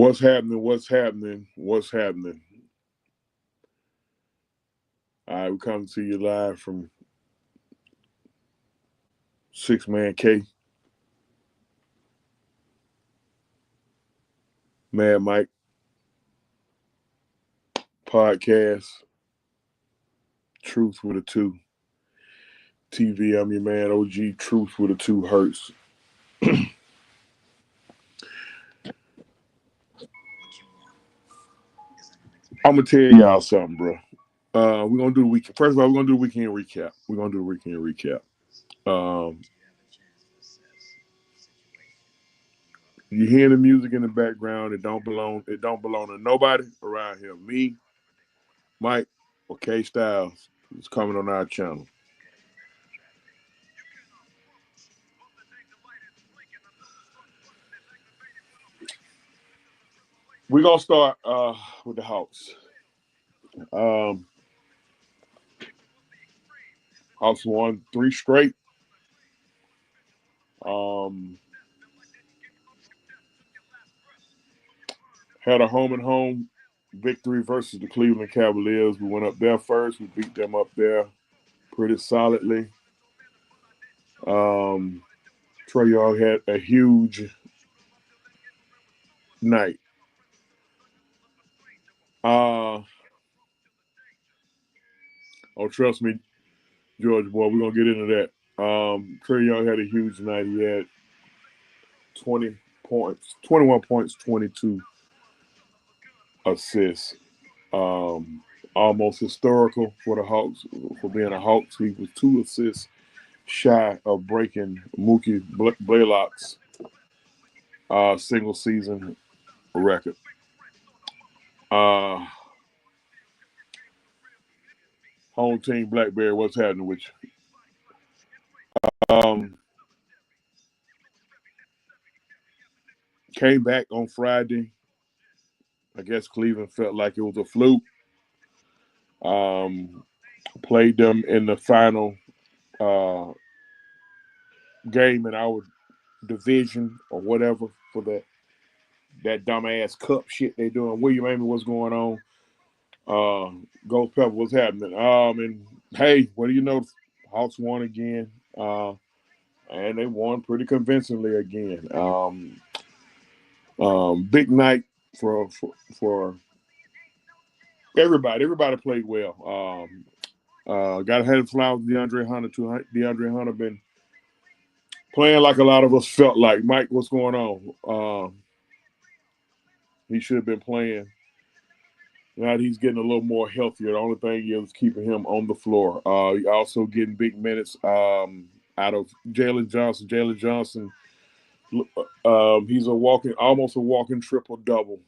What's happening? What's happening? What's happening? All right, we coming to you live from Six Man K, Mad Mike podcast, Truth with a Two TV. I'm your man, OG Truth with a Two Hertz. I'm gonna tell y'all something, bro. We're gonna do the weekend. First of all, we're gonna do the weekend recap. We're gonna do the weekend recap. Um, you hear the music in the background. It don't belong. It don't belong to nobody around here. Me, Mike, or K Styles is coming on our channel. We're gonna start with the Hawks. Um, Hawks won 3 straight. Um, had a home and home victory versus the Cleveland Cavaliers. We went up there first. We beat them up there pretty solidly. Trae Young had a huge night. Oh, trust me, George boy, we're gonna get into that. Trae Young had a huge night. He had 20 points, 21 points, 22 assists. Almost historical for the Hawks for being a Hawks. He was 2 assists shy of breaking Mookie Blaylock's single season record. Home team Blackberry, what's happening with you? Came back on Friday. I guess Cleveland felt like it was a fluke. Played them in the final game in our division or whatever for that dumbass cup shit they doing. William Amy, what's going on? Ghost Pepper, what's happening? And hey, what do you know? Hawks won again. And they won pretty convincingly again. Big night for everybody. Everybody played well. Got to hand flowers to DeAndre Hunter too. DeAndre Hunter been playing like a lot of us felt like. Mike, what's going on? He should have been playing. Now he's getting a little more healthier. The only thing is keeping him on the floor. Also getting big minutes out of Jalen Johnson. Jalen Johnson, he's almost a walking triple double.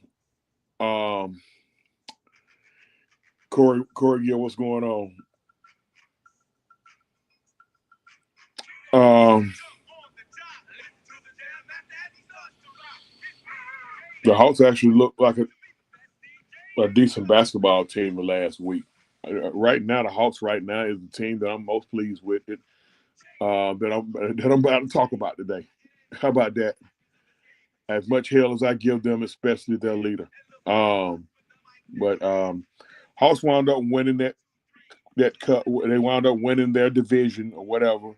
Corey Gill, what's going on? The Hawks actually looked like a decent basketball team the last week. Right now, the Hawks is the team that I'm most pleased with that I'm about to talk about today. How about that? As much hell as I give them, especially their leader. But Hawks wound up winning that cup. They wound up winning their division or whatever.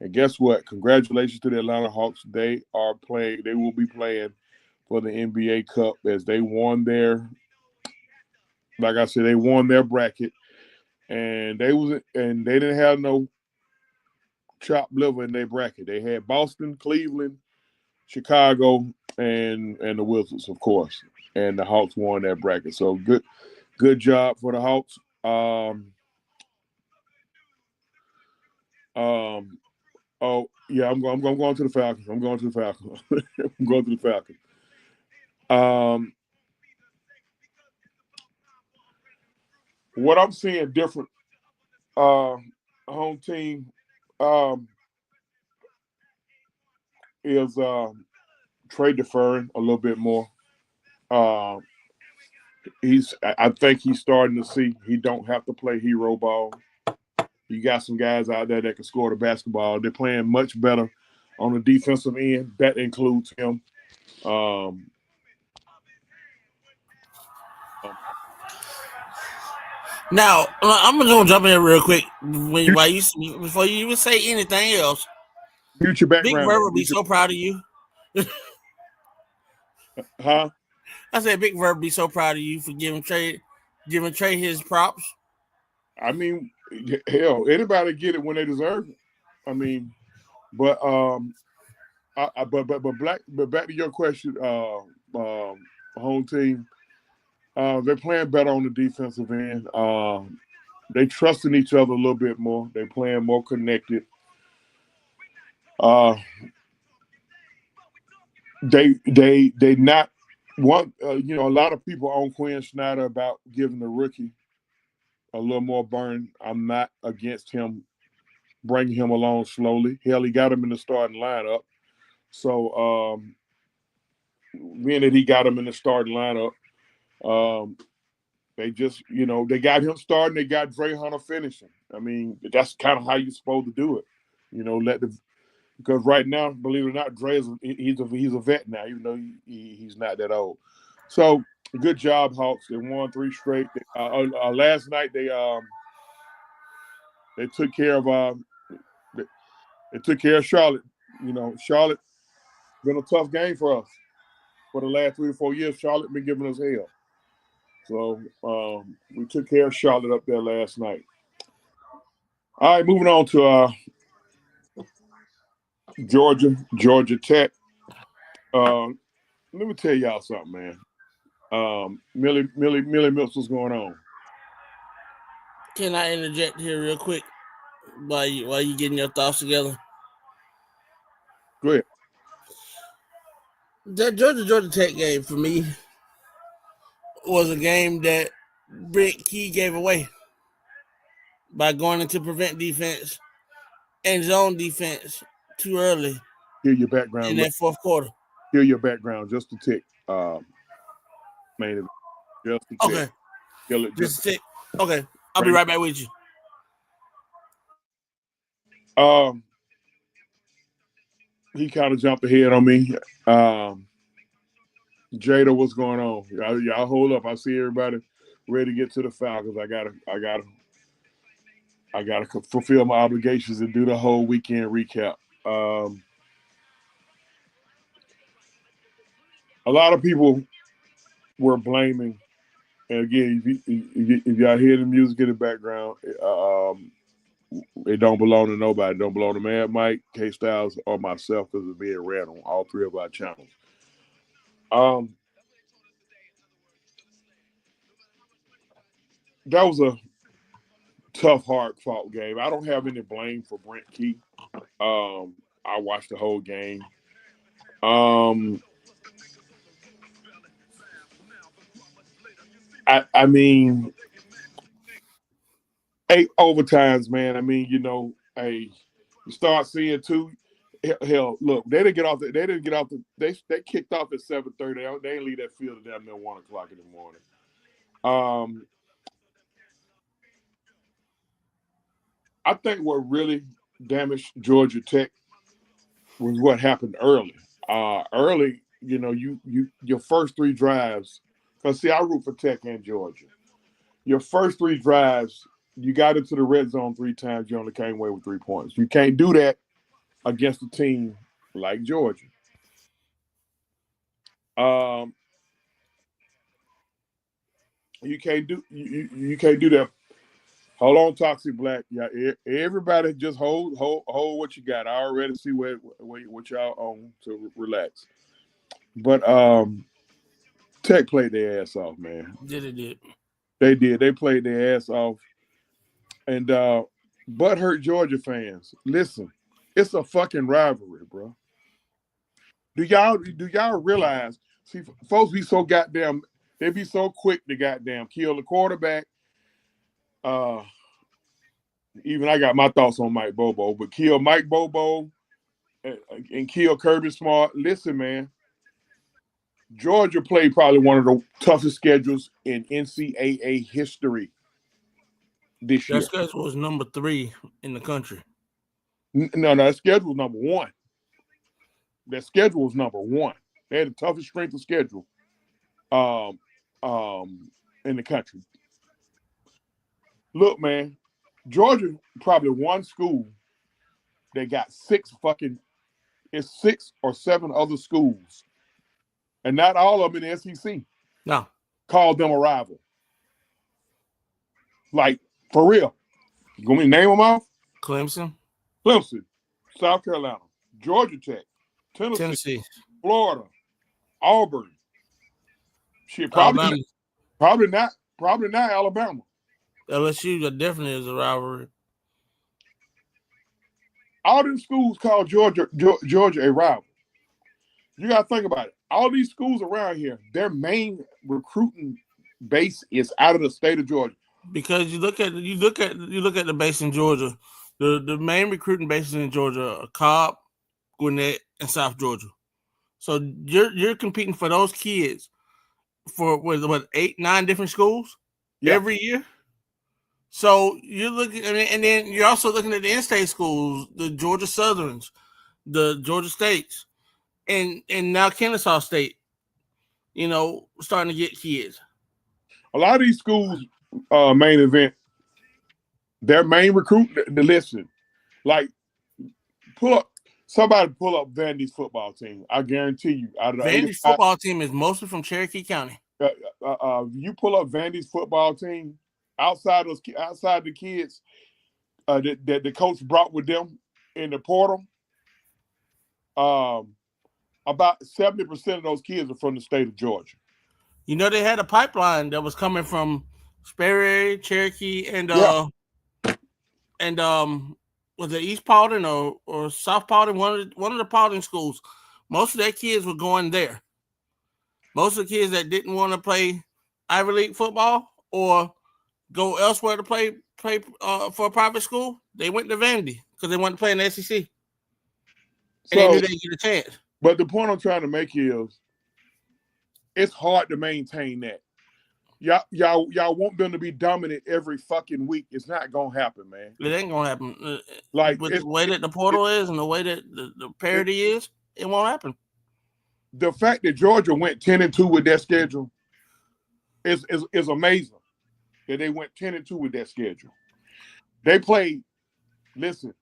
And guess what? Congratulations to the Atlanta Hawks. They will be playing for the NBA Cup as they won like I said, they won their bracket. And they didn't have no chopped liver in their bracket. They had Boston, Cleveland, Chicago, and the Wizards, of course. And the Hawks won that bracket. So good job for the Hawks. Oh yeah, I'm going to the Falcons. I'm going to the Falcons. I'm going to the Falcons. What I'm seeing different home team is Trey deferring a little bit more. I think he's starting to see he don't have to play hero ball. You got some guys out there that can score the basketball. They're playing much better on the defensive end. That includes him. Now, I'm gonna jump in real quick Mute, before you even say anything else. mute your Big background. Bird would be so proud of you. Huh? I said Big Bird would be so proud of you for giving Trey his props. I mean, hell, anybody get it when they deserve it. I mean, but but back to your question, home team, they're playing better on the defensive end. They trusting each other a little bit more. They playing more connected. Uh, they not one. A lot of people on Quinn Snyder about giving the rookie a little more burn. I'm not against him bringing him along slowly. Hell, he got him in the starting lineup. So being that he got him in the starting lineup, um, they just they got him starting. They got Dre Hunter finishing. I mean, that's kind of how you're supposed to do it. Let the because right now, believe it or not, Dre he's a vet now, even though he's not that old. So good job, Hawks. They won 3 straight. Last night they took care of they, they took care of Charlotte. Charlotte been a tough game for us for the last 3 or 4 years. Charlotte been giving us hell. So we took care of Charlotte up there last night. All right, moving on to Georgia Tech. Uh, Let me tell y'all something, man. Millie Mills, what's going on? Can I interject here real quick while you getting your thoughts together? Go ahead. That Georgia Tech game for me was a game that Brent Key gave away by going into prevent defense and zone defense too early Hear your in background. that fourth quarter. Hear your background just a tick. Man, just a tick. Okay, Kill it just. just a tick. Okay, I'll be Bring. right back with you. Um, he kind of jumped ahead on me. Jada, what's going on? Y'all hold up. I see everybody ready to get to the Falcons. I gotta fulfill my obligations and do the whole weekend recap. Um, a lot of people were blaming, and again, if y'all hear the music in the background, it don't belong to nobody. It don't belong to Mad Mike, K Styles, or myself because it's being ran on all three of our channels. Um, that was a tough, hard fought game. I don't have any blame for Brent Key. I watched the whole game. Um, I mean, 8 overtimes, man. I mean, hey, you start seeing two. Hell, look, they didn't get off. They didn't get off. They kicked off at 7:30. They didn't leave that field at damn near 1 o'clock in the morning. Um, I think what really damaged Georgia Tech was what happened early. Early, your first 3 drives. Cause see, I root for Tech and Georgia. Your first 3 drives, you got into the red zone 3 times. You only came away with 3 points. You can't do that against a team like Georgia. Um, you can't do that. Hold on, Toxic Black. Yeah, everybody just hold what you got. I already see what y'all on to relax. But Tech played their ass off, man. Did. They did. They played their ass off. And but hurt Georgia fans, listen, it's a fucking rivalry, bro. Do y'all realize? See, folks be so goddamn. They be so quick to goddamn kill the quarterback. Uh, Even I got my thoughts on Mike Bobo, but kill Mike Bobo and kill Kirby Smart. Listen, man, Georgia played probably one of the toughest schedules in NCAA history this Their year. schedule was number 3 in the country. No, that schedule was number one. Their schedule was number one. They had the toughest strength of schedule um, in the country. Look, man, Georgia probably one school that got it's 6 or 7 other schools, and not all of them in the SEC No. called them a rival. Like, for real. You want me to name them off? Clemson. Clemson, South Carolina, Georgia Tech, Tennessee. Florida, Auburn. Shit, Alabama. probably not Alabama. LSU definitely is a rivalry. All them schools call Georgia a rival. You got to think about it. All these schools around here, their main recruiting base is out of the state of Georgia. Because you look at the base in Georgia, the main recruiting bases in Georgia are Cobb, Gwinnett, and South Georgia. So you're competing for those kids for what 8, 9 different schools every year. So you're looking, and then you're also looking at the in-state schools, the Georgia Southerns, the Georgia States, and now Kennesaw State. Starting to get kids. A lot of these schools, main event, their main recruit, listen, like somebody pull up Vandy's football team. I guarantee you. Vandy's football team is mostly from Cherokee County. You pull up Vandy's football team, outside the kids that the coach brought with them in the portal, about 70% of those kids are from the state of Georgia. They had a pipeline that was coming from Sperry, Cherokee, and was it East Paulding or South Paulding? One of the Paulding schools. Most of their kids were going there. Most of the kids that didn't want to play Ivy League football or go elsewhere to play for a private school, they went to Vandy because they wanted to play in the SEC. And they knew they'd get a chance. But the point I'm trying to make is it's hard to maintain that. Y'all want them to be dominant every fucking week. It's not gonna happen, man. It ain't gonna happen. Like with the way that the portal is and the way that the parity is, it won't happen. The fact that Georgia went 10-2 with their schedule is amazing. That they went 10-2 with their schedule. They played. Listen,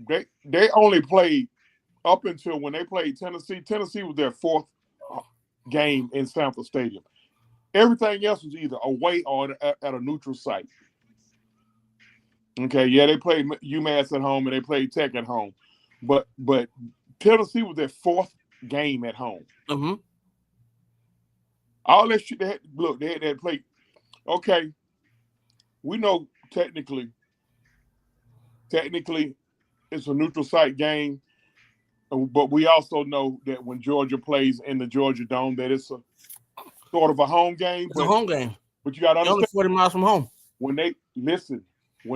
they only played up until when they played Tennessee. Tennessee was their 4th game in Sanford Stadium. Everything else was either away or at a neutral site. Okay, yeah, they played UMass at home and they played Tech at home, but Tennessee was their 4th game at home. Mm-hmm. All that shit they had played. Okay, we know technically it's a neutral site game, but we also know that when Georgia plays in the Georgia Dome, that it's a sort of a home game. It's a home game. But you got to understand, only 40 miles from home. When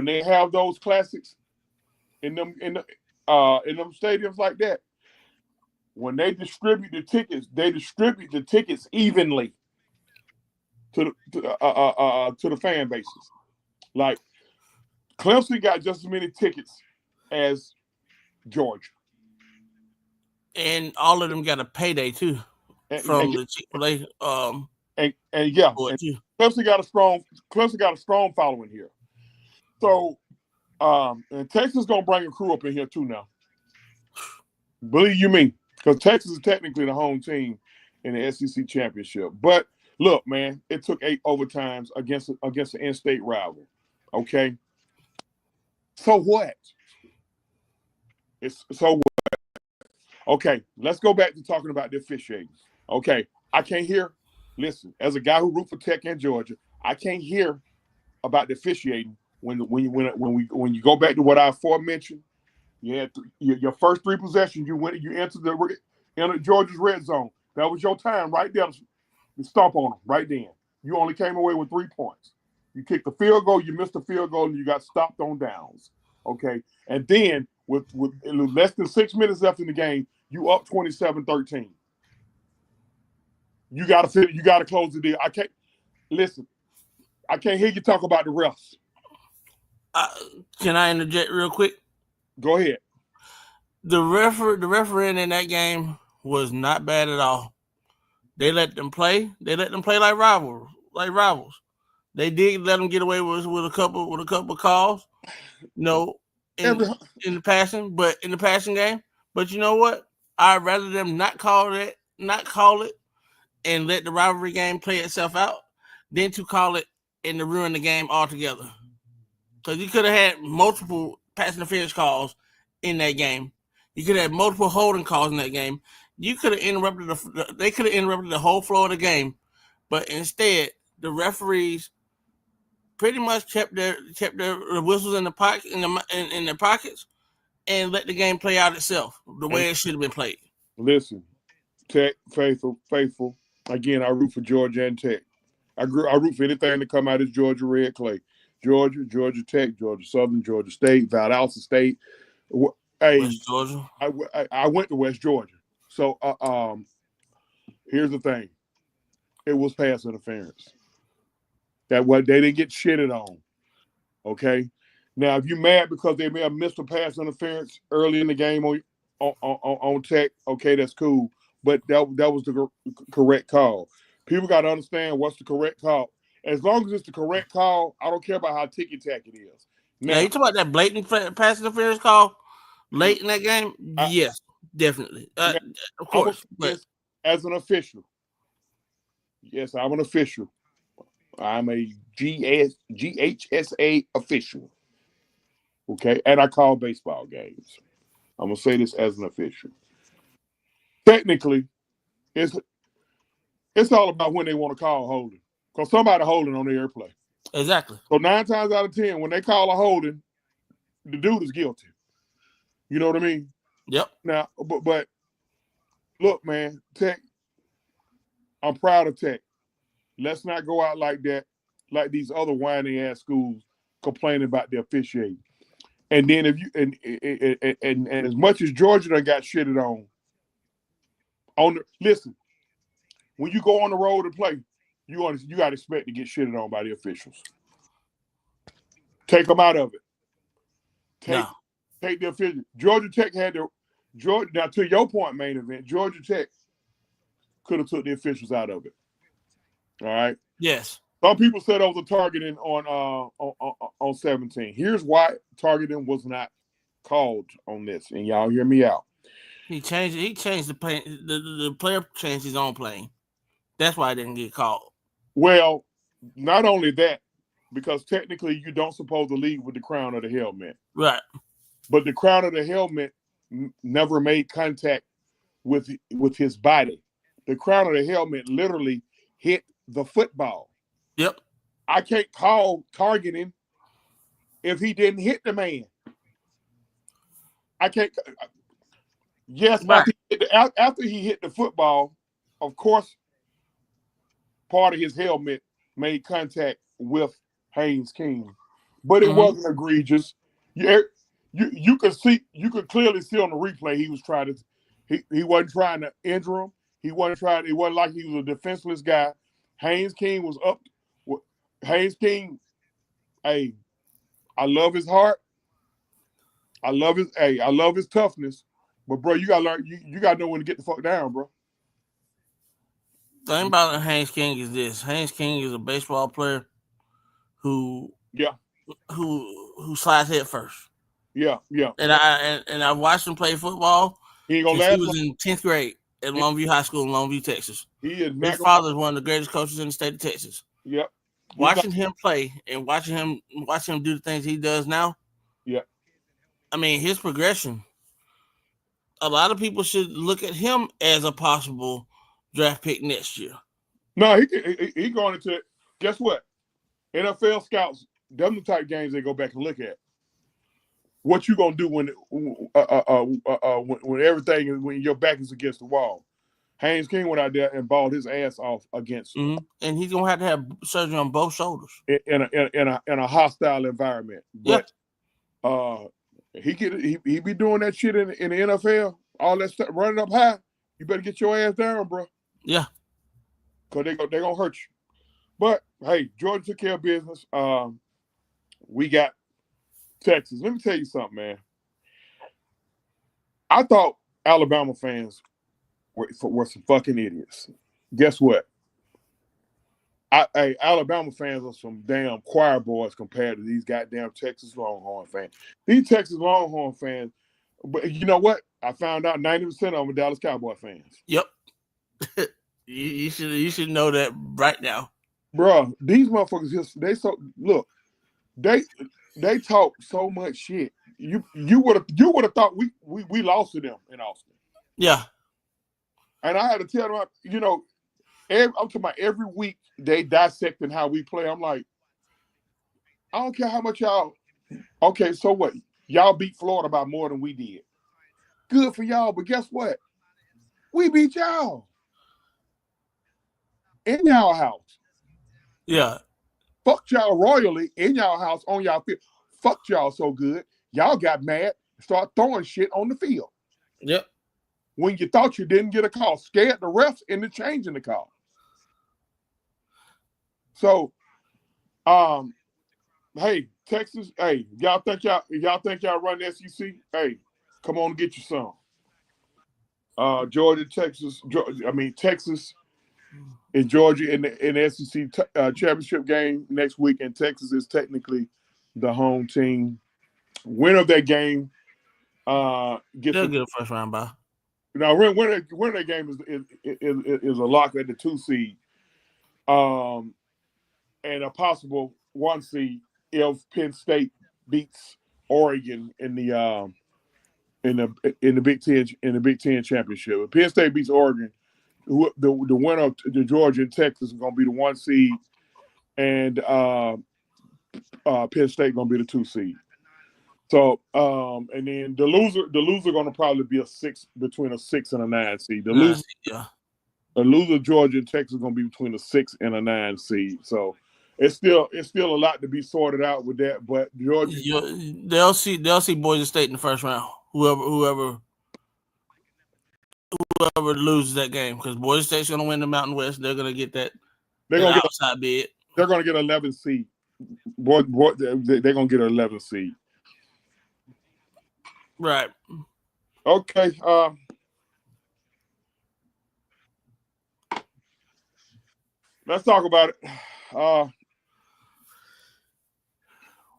they have those classics in them stadiums like that, when they distribute the tickets evenly to the fan bases. Like Clemson got just as many tickets as Georgia, and all of them got a payday too from the Chick-fil-A. And Clemson got a strong following here. So, and Texas gonna bring a crew up in here too now. Believe you me, because Texas is technically the home team in the SEC championship. But look, man, it took 8 overtimes against an in-state rival. Okay, so what? So what? Okay, let's go back to talking about the officiating. Okay, I can't hear. Listen, as a guy who root for Tech and Georgia, I can't hear about the officiating when you go back to what I aforementioned. You had your first 3 possessions. You entered Georgia's red zone. That was your time right there to stomp on them right then. You only came away with 3 points. You kicked the field goal, you missed the field goal, and you got stopped on downs. Okay, and then with less than 6 minutes left in the game, you up 27-13. You gotta close the deal. I can't hear you talk about the refs. Can I interject real quick? Go ahead. The referee in that game was not bad at all. They let them play. They let them play like rivals. They did let them get away with a couple calls, no, in Every in the passing, but in the passing game. But you know what? I'd rather them not call it, and let the rivalry game play itself out, than to call it and to ruin the game altogether. Because you could have had multiple pass interference calls in that game. You could have had multiple holding calls in that game. You could have interrupted they could have interrupted the whole flow of the game, but instead the referees pretty much kept their whistles in the pocket in their pockets and let the game play out itself the and way it should have been played. listen, Tech, faithful. Again, I root for Georgia and Tech. I root for anything to come out of Georgia Red Clay. Georgia Tech, Georgia Southern, Georgia State, Valdosta State. Hey, West Georgia. I went to West Georgia. So here's the thing. It was pass interference. That what they didn't get shitted on. Okay. Now, if you're mad because they may have missed a pass interference early in the game on Tech, okay, that's cool. But that was the correct call. People got to understand what's the correct call. As long as it's the correct call, I don't care about how ticky tacky it is. Now you Now, talk about that blatant pass interference call late in that game. I, Yes, definitely, now of I'm gonna course. say But this as an official. Yes, I'm an official. I'm a GHSA official. Okay, and I call baseball games. I'm gonna say this as an official. Technically, it's it's all about when they want to call holding, because somebody holding on the airplay. exactly. So 9 times out of 10, when they call a holding, the dude is guilty. You know what I mean? Yep. Now, but look, man, Tech. I'm proud of Tech. Let's not go out like that, like these other whiny ass schools complaining about the officiating. And then if you and as much as Georgia done got shitted on the listen, when you go on the road and play, you got to expect to get shitted on by the officials. Take them out of it. Take No. take the officials. Georgia Tech had the Georgia. Now to your point, main event, Georgia Tech could have took the officials out of it. All right. Yes. Some people said it was a targeting on 17. Here's why targeting was not called on this, and y'all hear me out. He changed. He changed the play. The player changed his own plane. That's why I didn't get called. Well, not only that, because technically you don't supposed to lead with the crown of the helmet, Right. but the crown of the helmet never made contact with his body. The crown of the helmet literally hit the football. Yep. I can't call targeting if he didn't hit the man. I can't. Yes, Right. after he hit the football, of course, part of his helmet made contact with Haynes King, but it Mm-hmm. wasn't egregious. You could clearly see on the replay he was trying to he wasn't trying to injure him. He wasn't trying. It wasn't like he was a defenseless guy. Haynes King was up. Haynes King, hey, I love his heart. I love his toughness. But bro, you gotta learn. You gotta know when to get the fuck down, bro. The thing about Haynes King is this: Haynes King is a baseball player who Yeah, slides head first. yeah. And I watched him play football He ain't gonna since he last long. was in 10th grade at Longview High School in Longview, Texas. He is His not gonna. father is one of the greatest coaches in the state of Texas. Yeah, he's not. Watching him play and watching him do the things he does now, Yeah. I mean his progression. A lot of people should look at him as a possible draft pick next year. No, he going into it. Guess what? NFL scouts, them the type games they go back and look at. What you gonna do when everything is when your back is against the wall? Haynes King went out there and balled his ass off against Mm-hmm. And he's gonna have to have surgery on both shoulders. in a hostile environment. Yeah, But he be doing that shit in the NFL, all that stuff running up high. You better get your ass down, bro, yeah. because they gonna hurt you. But hey, Georgia took care of business. We got Texas. Let me tell you something, man. I thought Alabama fans were some fucking idiots. Guess what? Alabama fans are some damn choir boys compared to these goddamn Texas Longhorn fans. These Texas Longhorn fans, but you know what? I found out 90% of them are Dallas Cowboy fans. Yep. you should know that right now. Bro, these motherfuckers just they talk so much shit. You would have thought we lost to them in Austin. Yeah. And I had to tell them, I'm talking about every week they dissecting how we play. I'm like, I don't care how much y'all. Okay, so what? Y'all beat Florida by more than we did. Good for y'all, but guess what? We beat y'all in y'all house. Yeah. Fucked y'all royally in y'all house on y'all field. Fucked y'all so good. Y'all got mad and started throwing shit on the field. Yep. When you thought you didn't get a call, scared the refs into changing the call. So, hey, Texas, hey, y'all think y'all run the SEC? Hey, come on and get your some. Texas and Georgia in the SEC championship game next week, and Texas is technically the home team. Winner of that game gets They'll get a first round bye. now. Winner of that game is a lock at the 2 seed, and a possible 1 seed if Penn State beats Oregon in the Big Ten championship. If Penn State beats Oregon, the winner of the Georgia and Texas is going to be the 1 seed, and Penn State going to be the 2 seed. So and then the loser going to probably be between a 6 and a 9 seed. The loser Georgia and Texas is going to be between a 6 and a 9 seed. So it's still a lot to be sorted out with that. But Georgia, they'll see Boise State in the first round. Whoever loses that game, because Boise State's going to win the Mountain West. They're going to get that. They're going to get outside bid. They're going to get 11 seed. They're going to get an 11 seed. Right. Okay. Let's talk about it.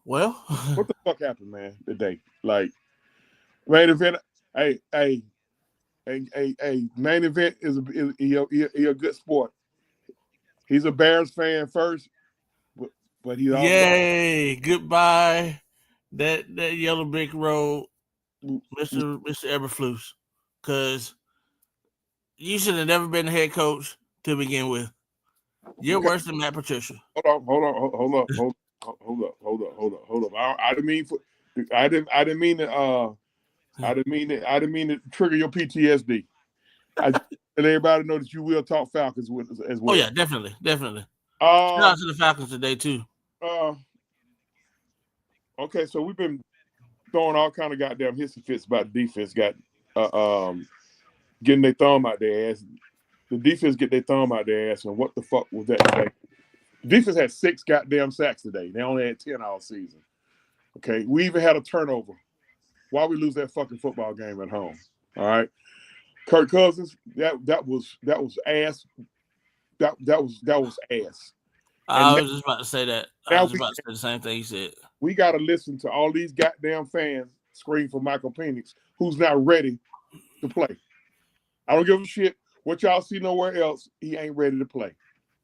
Well, what the fuck happened, man, today? Like, main event. Hey, main event is a good sport. He's a Bears fan first, but he's also yay, goodbye. That yellow brick road, Mr. Eberflus, because you should have never been the head coach to begin with. You're worse than Matt Patricia. Hold up. I didn't mean to trigger your PTSD. I just let everybody know that you will talk Falcons as well. Oh yeah, definitely. Shout out to the Falcons today too. Okay, so we've been throwing all kind of goddamn hissy fits about the defense getting their thumb out their ass. The defense get their thumb out their ass, and what the fuck was that today? The defense had 6 goddamn sacks today. They only had 10 all season. Okay, we even had a turnover. Why we lose that fucking football game at home? All right, Kirk Cousins, that was ass. That was ass. I was just about to say that. I was about to say the same thing you said. We got to listen to all these goddamn fans scream for Michael Penix, who's not ready to play. I don't give a shit what y'all see nowhere else. He ain't ready to play.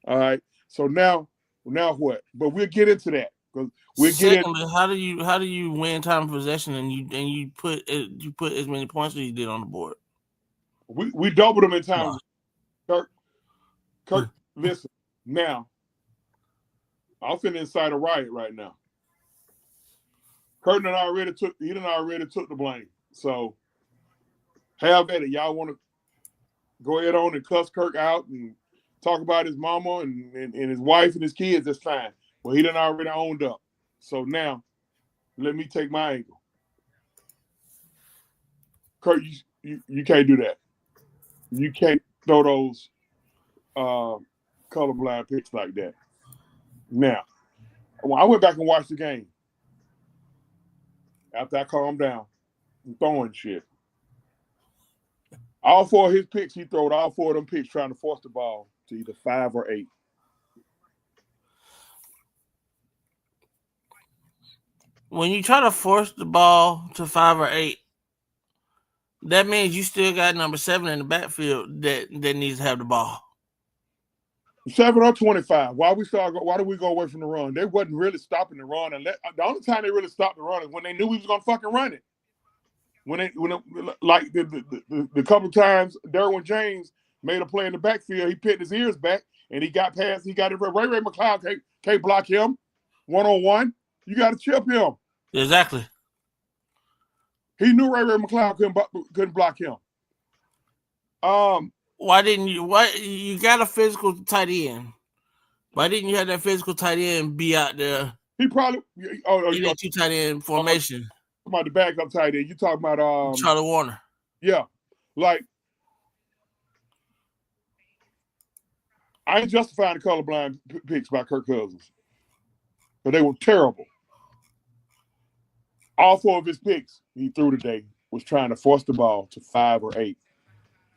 All right. So now what? But we'll get into that because Secondly, how do you win time of possession and you put as many points as you did on the board? We doubled them in time. Kirk, listen now. I'm finna incite a riot right now. Kirk already took the blame. So have at it. Y'all want to go ahead on and cuss Kirk out and talk about his mama and his wife and his kids, that's fine. But he done already owned up. So now, let me take my angle. Kirk, you can't do that. You can't throw those colorblind picks like that. Now, when I went back and watched the game, after I calmed down and throwing shit, all 4 of his picks, he throwed all 4 of them picks trying to force the ball to either 5 or 8. when you try to force the ball to 5 or 8, that means you still got number 7 in the backfield that needs to have the ball. 7 or 25. Why do we go away from the run? They wasn't really stopping the run, and the only time they really stopped the run is when they knew we was gonna fucking run it. Like the couple times Derwin James made a play in the backfield, he picked his ears back and he got past. He got it. Ray McLeod can't block him 1-on-1. You got to chip him. Exactly. He knew Ray McLeod couldn't block him. Why didn't you? Why you got a physical tight end? Why didn't you have that physical tight end be out there? He probably in that 2 tight end formation. About the backup tight end. You talking about Charlie Warner? Yeah, like I ain't justifying the colorblind picks by Kirk Cousins, but they were terrible. All 4 of his picks he threw today was trying to force the ball to 5 or 8.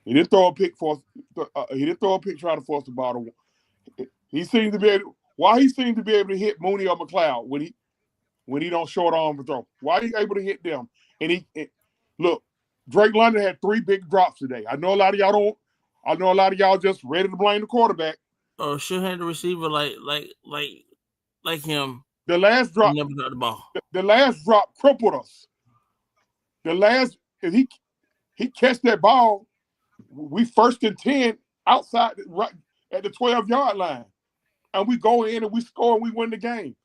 He didn't throw a pick trying to force the ball to. He seemed to be able. Why he seemed to be able to hit Mooney or McLeod when he don't short arm the throw? Why he able to hit them? And look, Drake London had 3 big drops today. I know a lot of y'all don't. I know a lot of y'all just ready to blame the quarterback. Or should have the receiver like him. The last drop never got the ball. The last drop crippled us. If he catch that ball, we 1st and 10 outside right at the 12-yard line. And we go in and we score and we win the game.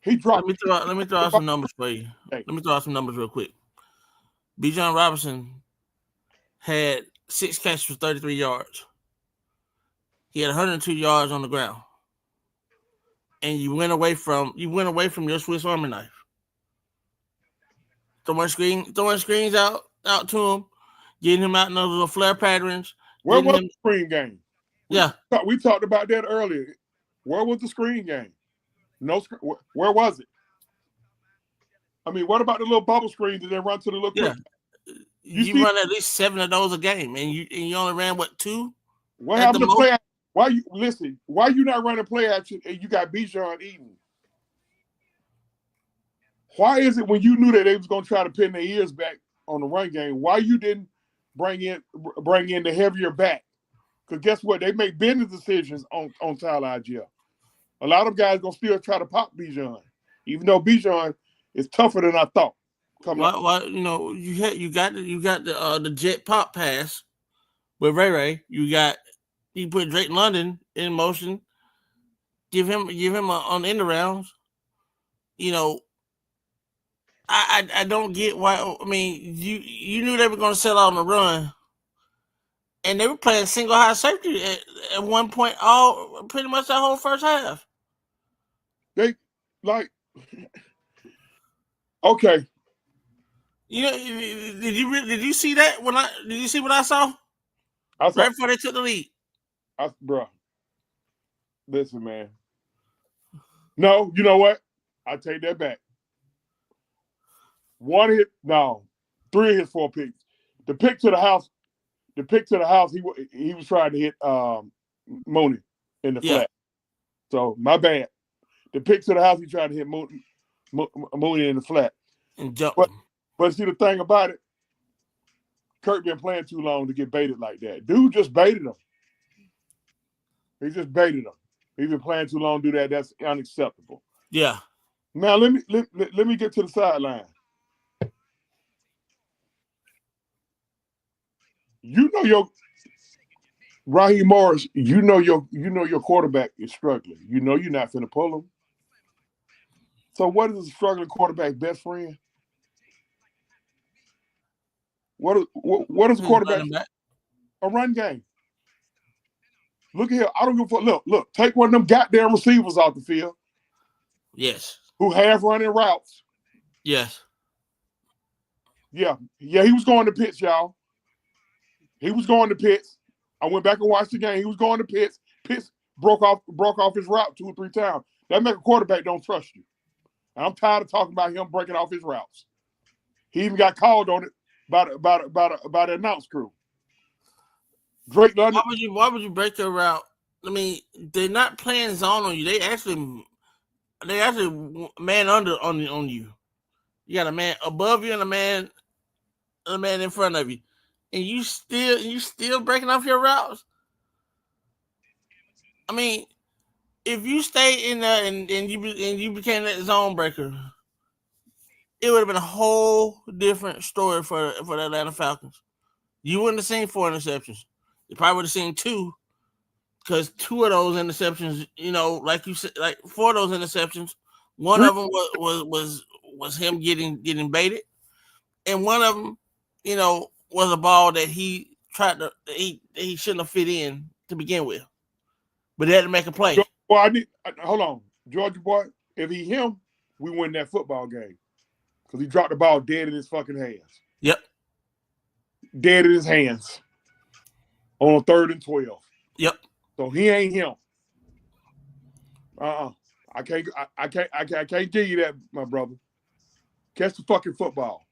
He dropped. Let me throw out some numbers for you. Let me throw out some numbers real quick. Bijan Robinson had 6 catches for 33 yards. He had 102 yards on the ground. And you went away from your Swiss Army knife. Throwing screens out to him, getting him out in those little flare patterns. Where was the screen game? Yeah. We talked about that earlier. Where was the screen game? No, where was it? I mean, what about the little bubble screens that they run to the little quick? You run at least 7 of those a game, and you only ran 2? What happened to play? Why you not running play action and you got Bijan eating? Why is it when you knew that they was going to try to pin their ears back on the run game, why you didn't bring in the heavier back? Because guess what? They make business decisions on Tyler Algier. A lot of guys gonna still try to pop Bijan, even though Bijan is tougher than I thought. Well, you got the jet pop pass with Ray. You put Drake London in motion. Give him on end arounds. I don't get why. I mean, you knew they were going to sell out on the run, and they were playing single high safety at one point. Pretty much that whole first half. They okay. Did you see that did you see what I saw? Right before they took the lead. Bro, listen, man. No, you know what? I take that back. 3 of his 4 picks. The pick to the house. He was trying to hit Mooney in the flat. So my bad. The pick to the house, he tried to hit Mooney in the flat. And jump. But see the thing about it, Kirk been playing too long to get baited like that. Dude just baited him. He just baited him. He's been playing too long to do that. That's unacceptable. Yeah. Now let me get to the sideline. You know your Raheem Morris. You know your quarterback is struggling. You know you're not finna pull him. So what is a struggling quarterback best friend? What is a quarterback? A run game. Look here. I don't give a fuck. Look. Take one of them goddamn receivers off the field. Yes. Who have running routes. Yes. Yeah. He was going to pitch, y'all. He was going to Pitts. I went back and watched the game. He was going to Pitts. Pitts broke off his route 2 or 3 times. That make a quarterback don't trust you. And I'm tired of talking about him breaking off his routes. He even got called on it by the announce crew. Drake London. Why would you break your route? I mean, they're not playing zone on you. They actually they actually man under on you. You got a man above you and a man in front of you, and you still breaking off your routes. I mean, if you stay in there and you became that zone breaker, it would have been a whole different story for the Atlanta Falcons. You wouldn't have seen 4 interceptions. You probably would have seen 2, because 2 of those interceptions, like you said, like 4 of those interceptions, one Three. of them was him getting baited, and one of them, was a ball that he he shouldn't have fit in to begin with, but he had to make a play. Well, hold on, Georgia boy. If he him, we win that football game because he dropped the ball dead in his fucking hands. Yep. Dead in his hands on 3rd and 12. Yep. So he ain't him. I can't give you that, my brother. Catch the fucking football.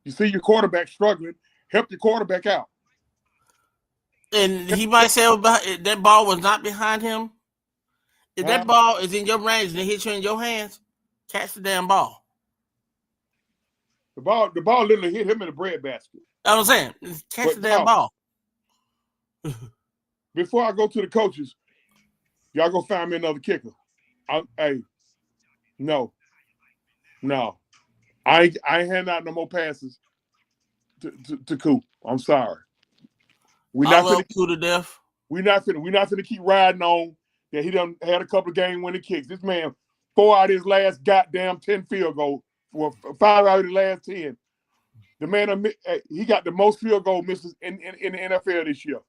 You see your quarterback struggling, help your quarterback out. And he might say that ball was not behind him. If that ball is in your range and it hits you in your hands, catch the damn ball. The ball literally hit him in the breadbasket. That's what I'm saying. Catch the damn ball. Before I go to the coaches, y'all go find me another kicker. No. I ain't handing out no more passes to Coop. I'm sorry. I love Coop to death. We're not finna keep riding on that he done had a couple of game-winning kicks. This man, 4 out of his last goddamn 10 field goals, 5 out of his last 10. The man, he got the most field goal misses in the NFL this year.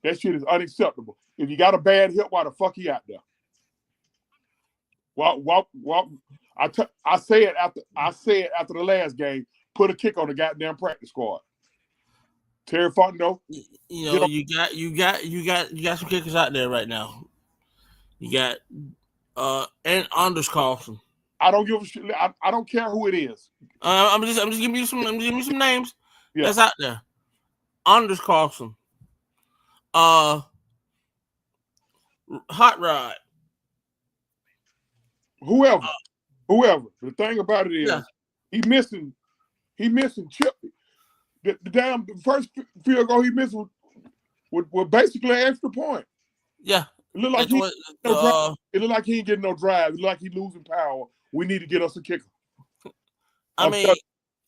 That shit is unacceptable. If you got a bad hit, why the fuck he out there? Well, I say it after the last game. Put a kick on the goddamn practice squad. Terry Fontenot. You got some kickers out there right now. You got and Anders Carlson. I don't give a shit. I don't care who it is. I'm just giving you some names that's out there. Anders Carlson. Hot Rod. Whoever. The thing about it is, he missing Chip. The damn first field goal he missed was basically an extra point. Yeah. It looked like he ain't getting no drive. It looked like he losing power. We need to get us a kicker. I mean,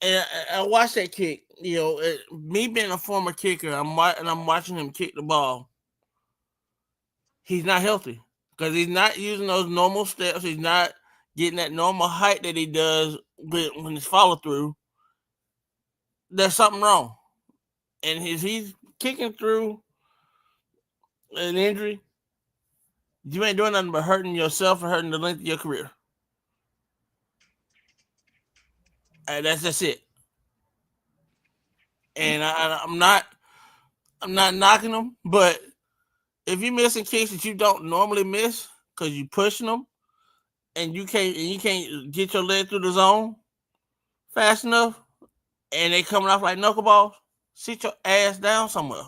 and I watched that kick. Me being a former kicker, I'm watching him kick the ball. He's not healthy because he's not using those normal steps. He's not getting that normal height that he does when it's follow through. There's something wrong, and he's kicking through an injury. You ain't doing nothing but hurting yourself and hurting the length of your career. And that's it. And I'm not knocking them, but if you're missing kicks that you don't normally miss because you're pushing them, and you can't get your leg through the zone fast enough, and they coming off like knuckleballs, sit your ass down somewhere.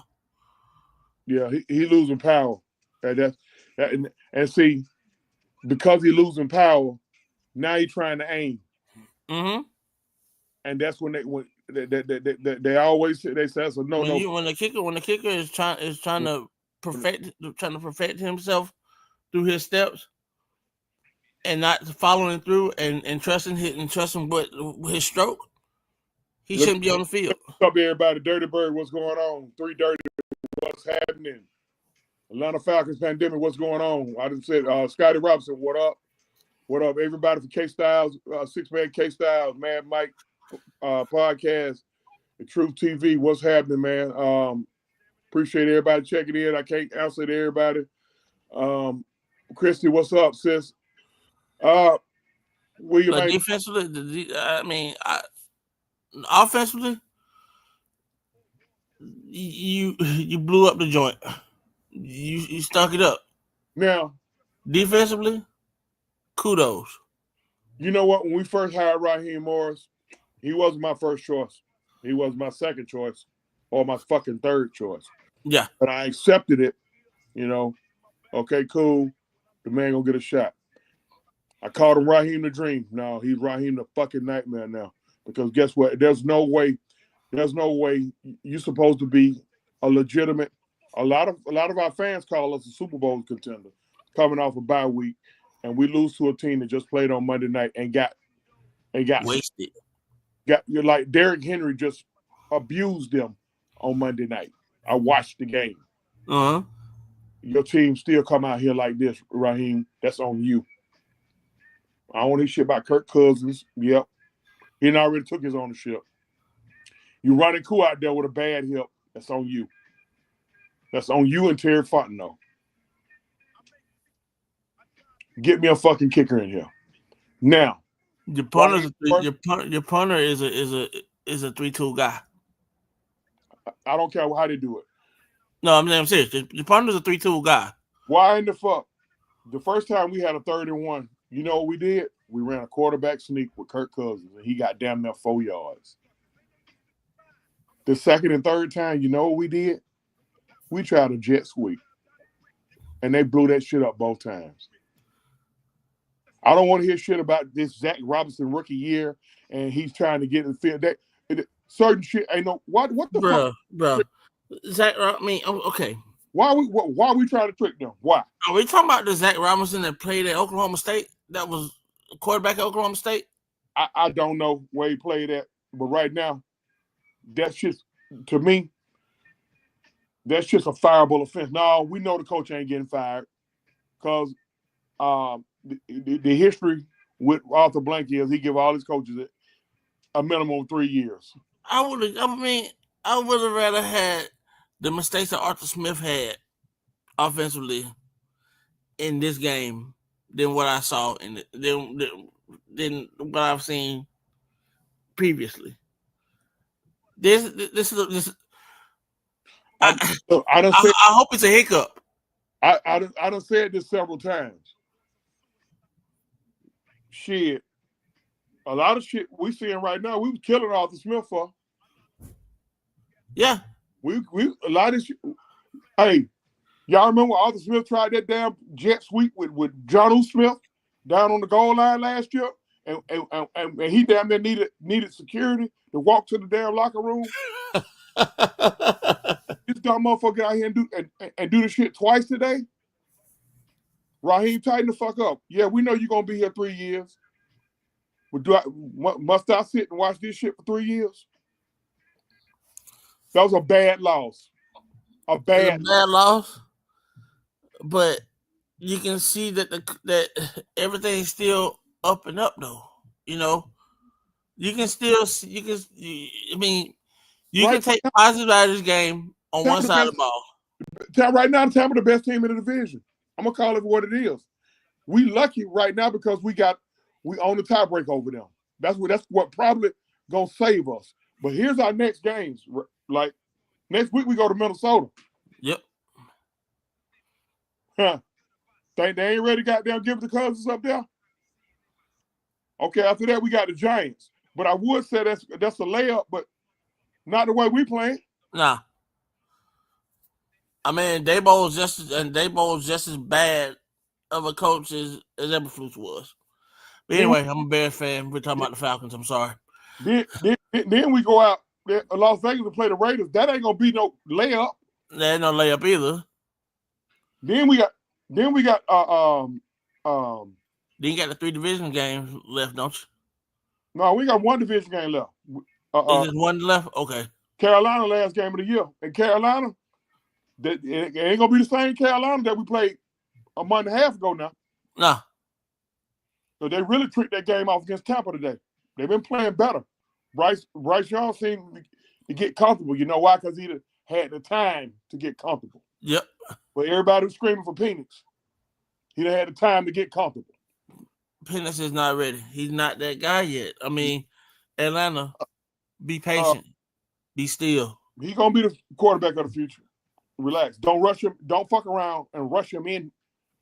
Yeah, he losing power. And see, because he losing power, now he's trying to aim. Mm-hmm. And that's when they always say so. When the kicker is trying to perfect himself through his steps and not following through and trusting what his stroke, he shouldn't be on the field. What's up, everybody? Dirty Bird, what's going on? 3 Dirty, what's happening? Atlanta Falcons pandemic, what's going on? I just said, Scotty Robinson, what up? What up, everybody from K-Styles, 6-Man K-Styles, Mad Mike podcast, the Truth TV, what's happening, man? Appreciate everybody checking in. I can't answer to everybody. Christy, what's up, sis? William, defensively, offensively, you blew up the joint. You stuck it up. Now, defensively, kudos. You know what? When we first hired Raheem Morris, he wasn't my first choice. He was my second choice or my fucking third choice. Yeah. But I accepted it, Okay, cool. The man gonna get a shot. I called him Raheem the Dream. No, he's Raheem the fucking Nightmare now. Because guess what? There's no way you're supposed to be a legitimate. A lot of our fans call us a Super Bowl contender, coming off a bye week, and we lose to a team that just played on Monday night and got Wasted. you're like Derrick Henry just abused them on Monday night. I watched the game. Uh huh. Your team still come out here like this, Raheem. That's on you. I don't want to hear shit about Kirk Cousins. Yep. He already took his ownership. You running Koo out there with a bad hip. That's on you. That's on you and Terry Fontenot. Get me a fucking kicker in here. Now. Your punter is a 3-2 guy. I don't care how they do it. No, I'm serious. Your punter's a 3-2 guy. Why in the fuck? The first time we had a 3rd and 1, you know what we did? We ran a quarterback sneak with Kirk Cousins, and he got damn near 4 yards. The second and third time, you know what we did? We tried a jet sweep, and they blew that shit up both times. I don't want to hear shit about this Zach Robinson rookie year, and he's trying to get in the field. Certain shit ain't no what the fuck, bro. Zach, I mean, okay. Why are we trying to trick them? Why? Are we talking about the Zach Robinson that played at Oklahoma State? That was quarterback at Oklahoma State? I don't know where he played at, but right now, that's just, to me, that's just a fireable offense. No, we know the coach ain't getting fired because the history with Arthur Blank is he give all his coaches a minimum of 3 years. I would have rather had the mistakes that Arthur Smith had offensively in this game than what I saw than what I've seen previously. I hope it's a hiccup. I done said this several times. Shit. A lot of shit we seeing right now, we was killing Arthur Smith for. Yeah. We a lot of shit. Hey, y'all remember Arthur Smith tried that damn jet sweep with John Smith down on the goal line last year? And he damn near needed security to walk to the damn locker room. This dumb motherfucker out here and do the shit twice today. Raheem, tighten the fuck up. Yeah, we know you're gonna be here 3 years. But must I sit and watch this shit for 3 years? That was a bad loss. A bad loss. But you can see that everything's still up and up though. You know, you can take positive out of this game on one side of the ball. Right now, Tampa the best team in the division. I'm gonna call it what it is. We lucky right now because we own the tiebreak over them. That's what probably gonna save us. But here's our next games. Like next week we go to Minnesota. Yep. Huh. Think they ain't ready to goddamn give the Cousins up there? Okay, after that we got the Giants. But I would say that's a layup, but not the way we playing. Nah. I mean, Dabo's just as bad of a coach as Eberflus was. But anyway, I'm a Bears fan. We're talking about the Falcons. I'm sorry. Then we go out there, Las Vegas to play the Raiders. That ain't gonna be no layup. That ain't no layup either. Then we got Then you got the 3 division games left, don't you? No, we got 1 division game left. Is there 1 left? Okay. Carolina last game of the year. And Carolina, it ain't gonna be the same Carolina that we played a month and a half ago now. No. So they really tricked that game off against Tampa today. They've been playing better. Bryce Young seemed to get comfortable. You know why? Because he had the time to get comfortable. Yep. But everybody was screaming for Penix. He done had the time to get comfortable. Penix is not ready. He's not that guy yet. I mean, Atlanta, be patient. Be still. He's going to be the quarterback of the future. Relax. Don't rush him. Don't fuck around and rush him in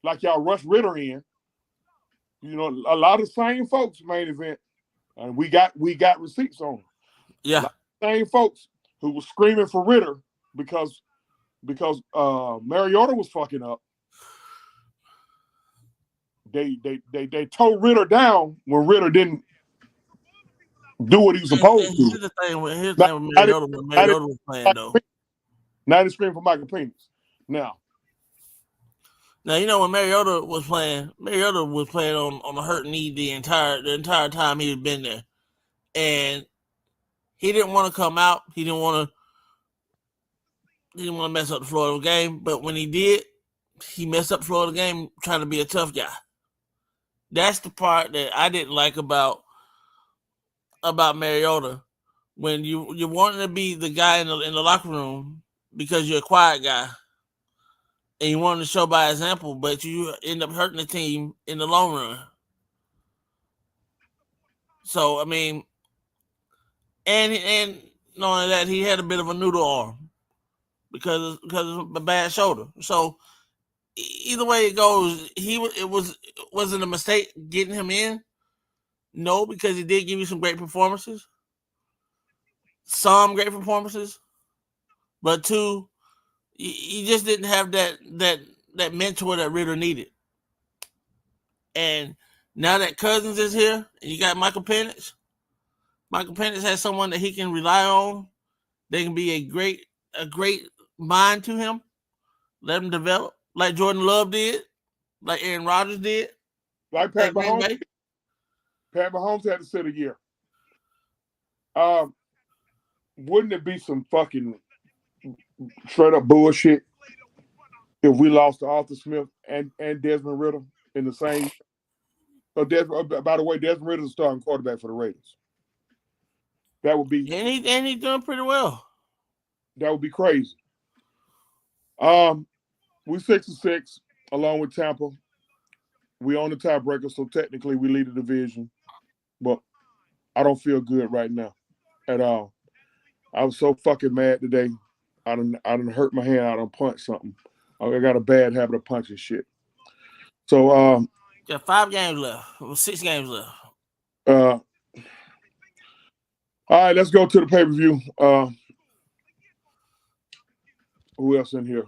like y'all rushed Ritter in. You know, a lot of the same folks main event, and we got receipts on them. Yeah. Same folks who was screaming for Ritter because Mariota was fucking up. they tore Ritter down when Ritter didn't do what he was supposed And to. here's the thing with Not, not, Mariota when not, Mariota was playing though. not scream for Michael Penix. Now, When Mariota was playing on a hurt knee the entire time he had been there, and he didn't want to come out. He didn't want to mess up the flow of the game. But when he did, he messed up the flow of the game trying to be a tough guy. That's the part that I didn't like about Mariota. When you're wanting to be the guy in the locker room because you're a quiet guy and you want to show by example, but you end up hurting the team in the long run. So I mean, and knowing that he had a bit of a noodle arm because of a bad shoulder. So either way it goes, wasn't a mistake getting him in. No, because he did give you some great performances, but two, he just didn't have that mentor that Ritter needed. And now that Cousins is here, and you got Michael Penix has someone that he can rely on. They can be a great mind to him. Let him develop like Jordan Love did, like Aaron Rodgers did, like Pat Mahomes. Pat Mahomes had to sit a year. Wouldn't it be some fucking straight up bullshit if we lost to Arthur Smith and Desmond Ritter in the same? By the way, Desmond Ritter's a starting quarterback for the Raiders. That would be, and he's doing pretty well. That would be crazy. We're 6-6 along with Tampa. We own the tiebreaker, so technically we lead the division. But I don't feel good right now at all. I was so fucking mad today. I done hurt my hand. I done punched something. I got a bad habit of punching shit. So got 5 games left. 6 games left. All right, let's go to the pay-per-view. Who else in here?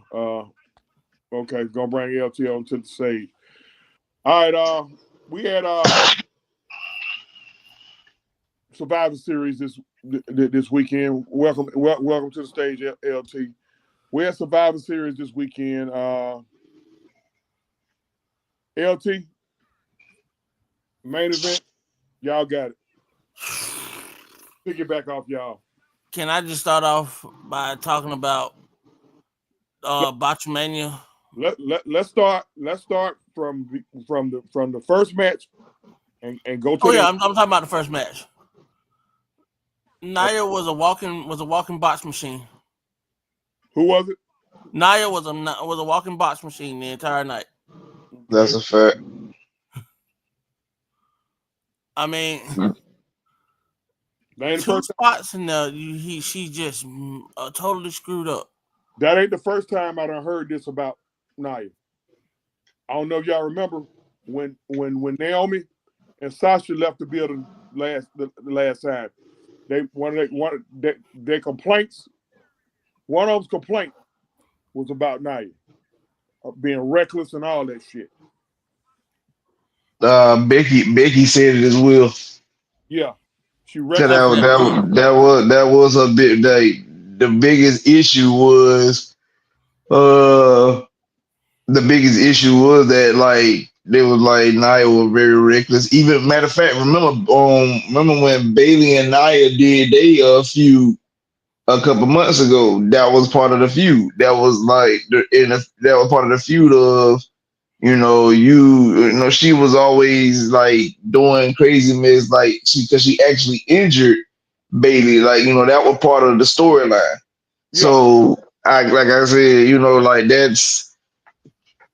Okay, gonna bring LT on to the stage. All right, we had Survivor Series this weekend. Welcome to the stage, LT. We had Survivor Series this weekend. LT, main event, y'all got it. Pick it back off, y'all. Can I just start off by talking about Botchamania? Let's start from the first match and go to. Oh yeah, I'm talking about the first match. Nia was a walking box machine. Who was it? Nia was a walking box machine the entire night. That's a fact. I mean, that ain't 2 spots in there, she just totally screwed up. That ain't the first time I done heard this about Nia. I don't know if y'all remember when Naomi and Sasha left the building the last time. Their complaints. One of them's complaint was about Nia being reckless and all that shit. Becky said it as well. Yeah, she reckless. That was a bit. The biggest issue was that like they was like Nia was very reckless. Even matter of fact, remember when Bailey and Nia did a feud a couple months ago? That was part of the feud. That was like that was part of the feud of she was always like doing crazy mess like because she actually injured Bailey. Like that was part of the storyline. Yeah. So like I said, like that's.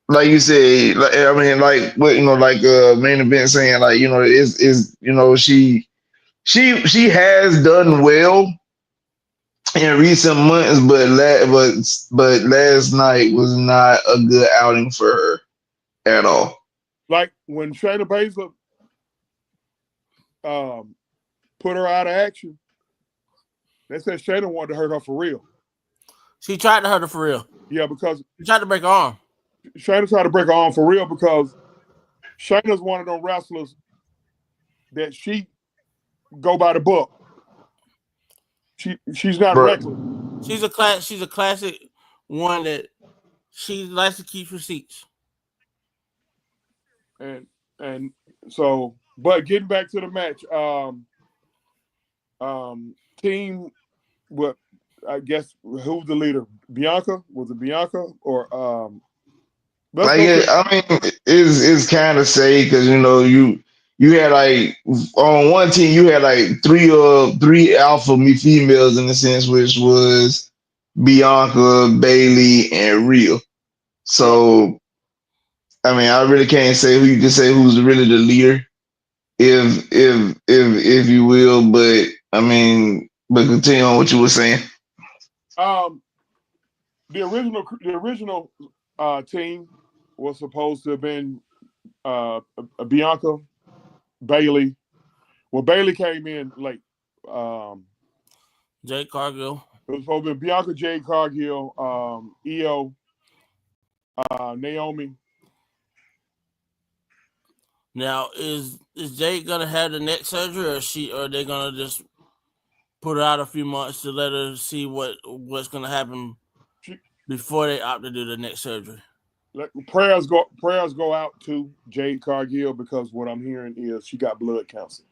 Like you said, like I mean, like what like main event saying, like she has done well in recent months, but last night was not a good outing for her at all. Like when Shayna Baszler put her out of action, they said Shayna wanted to hurt her for real. She tried to hurt her for real. Yeah, because she tried to break her arm. Shayna tried to break her arm for real because Shayna's one of them wrestlers that she go by the book. She's not reckless. She's a classic one that she likes to keep receipts. And so, but getting back to the match, team, what I guess who's the leader? Bianca? Was it Bianca or let's Like go to I mean, it's kind of say because you had like on one team you had like three alpha females in a sense, which was Bianca, Bailey, and Rhea. yeah. So I mean, I really can't say who you can say who's really the leader, if you will. But I mean, but continue on what you were saying. Um, the original team was supposed to have been Bianca, Bailey. Well, Bailey came in late. Jade Cargill. It was supposed to be Bianca, Jade Cargill, Io, Naomi. Now, is Jade gonna have the neck surgery, or are they gonna just put her out a few months to let her see what's gonna happen before they opt to do the neck surgery? Prayers go out to Jade Cargill because what I'm hearing is she got blood cancer.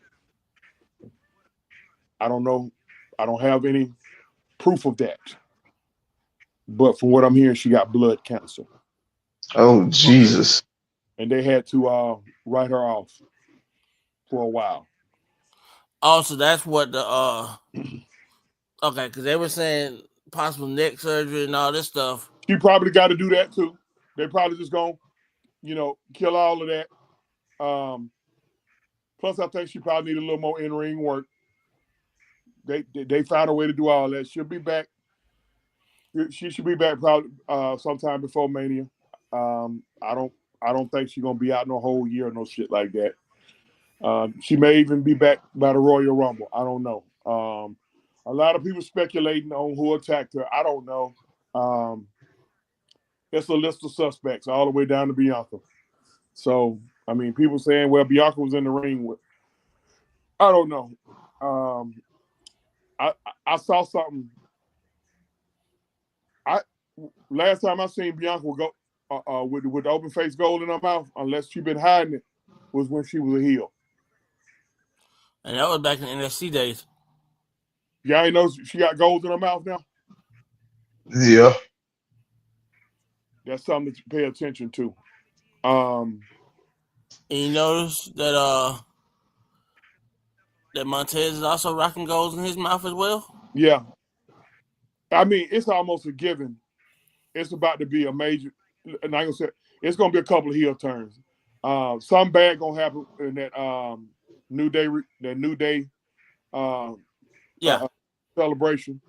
I don't know. I don't have any proof of that. But from what I'm hearing, she got blood cancer. Oh Jesus! And they had to write her off for a while. Also, that's what the okay, because they were saying possible neck surgery and all this stuff. She probably got to do that too. They probably just gonna, kill all of that. Plus, I think she probably need a little more in ring work. They found a way to do all that. She'll be back. She should be back probably sometime before Mania. I don't think she's gonna be out no whole year or no shit like that. She may even be back by the Royal Rumble. I don't know. A lot of people speculating on who attacked her. I don't know. It's a list of suspects all the way down to Bianca. So, I mean, people saying, well, Bianca was in the ring with. I don't know. I saw something. Last time I seen Bianca go with the open face gold in her mouth, unless she been hiding it, was when she was a heel. And that was back in NXT days. Y'all ain't know she got gold in her mouth now? Yeah. That's something to pay attention to. And you notice that Montez is also rocking golds in his mouth as well? Yeah. I mean, it's almost a given. It's about to be a major, and I gonna say it's gonna be a couple of heel turns. Some bad gonna happen in that New Day celebration.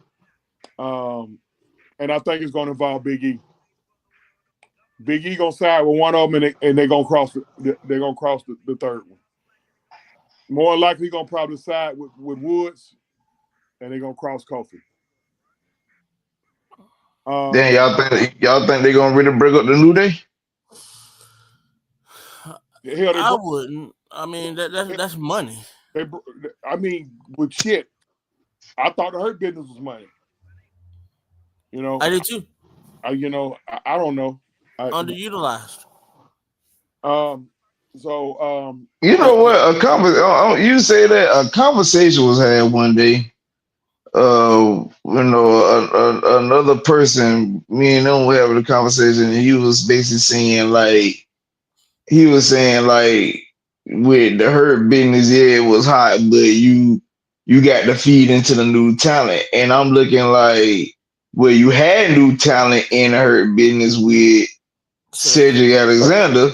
And I think it's gonna involve Big E. Big E gonna side with one of them, and they're gonna cross the third one. More likely, gonna probably side with Woods, and they're gonna cross Kofi. Then y'all think they're gonna really break up the New Day? I wouldn't. I mean, that's money. I mean, with shit, I thought the Hurt Business was money. I did too. I don't know. Underutilized. You know what? You say that a conversation was had one day. Another person, me and them were having a conversation, and he was basically saying with the Hurt Business, yeah, it was hot, but you got to feed into the new talent, and I'm looking like, well, you had new talent in the Hurt Business with Cedric Alexander,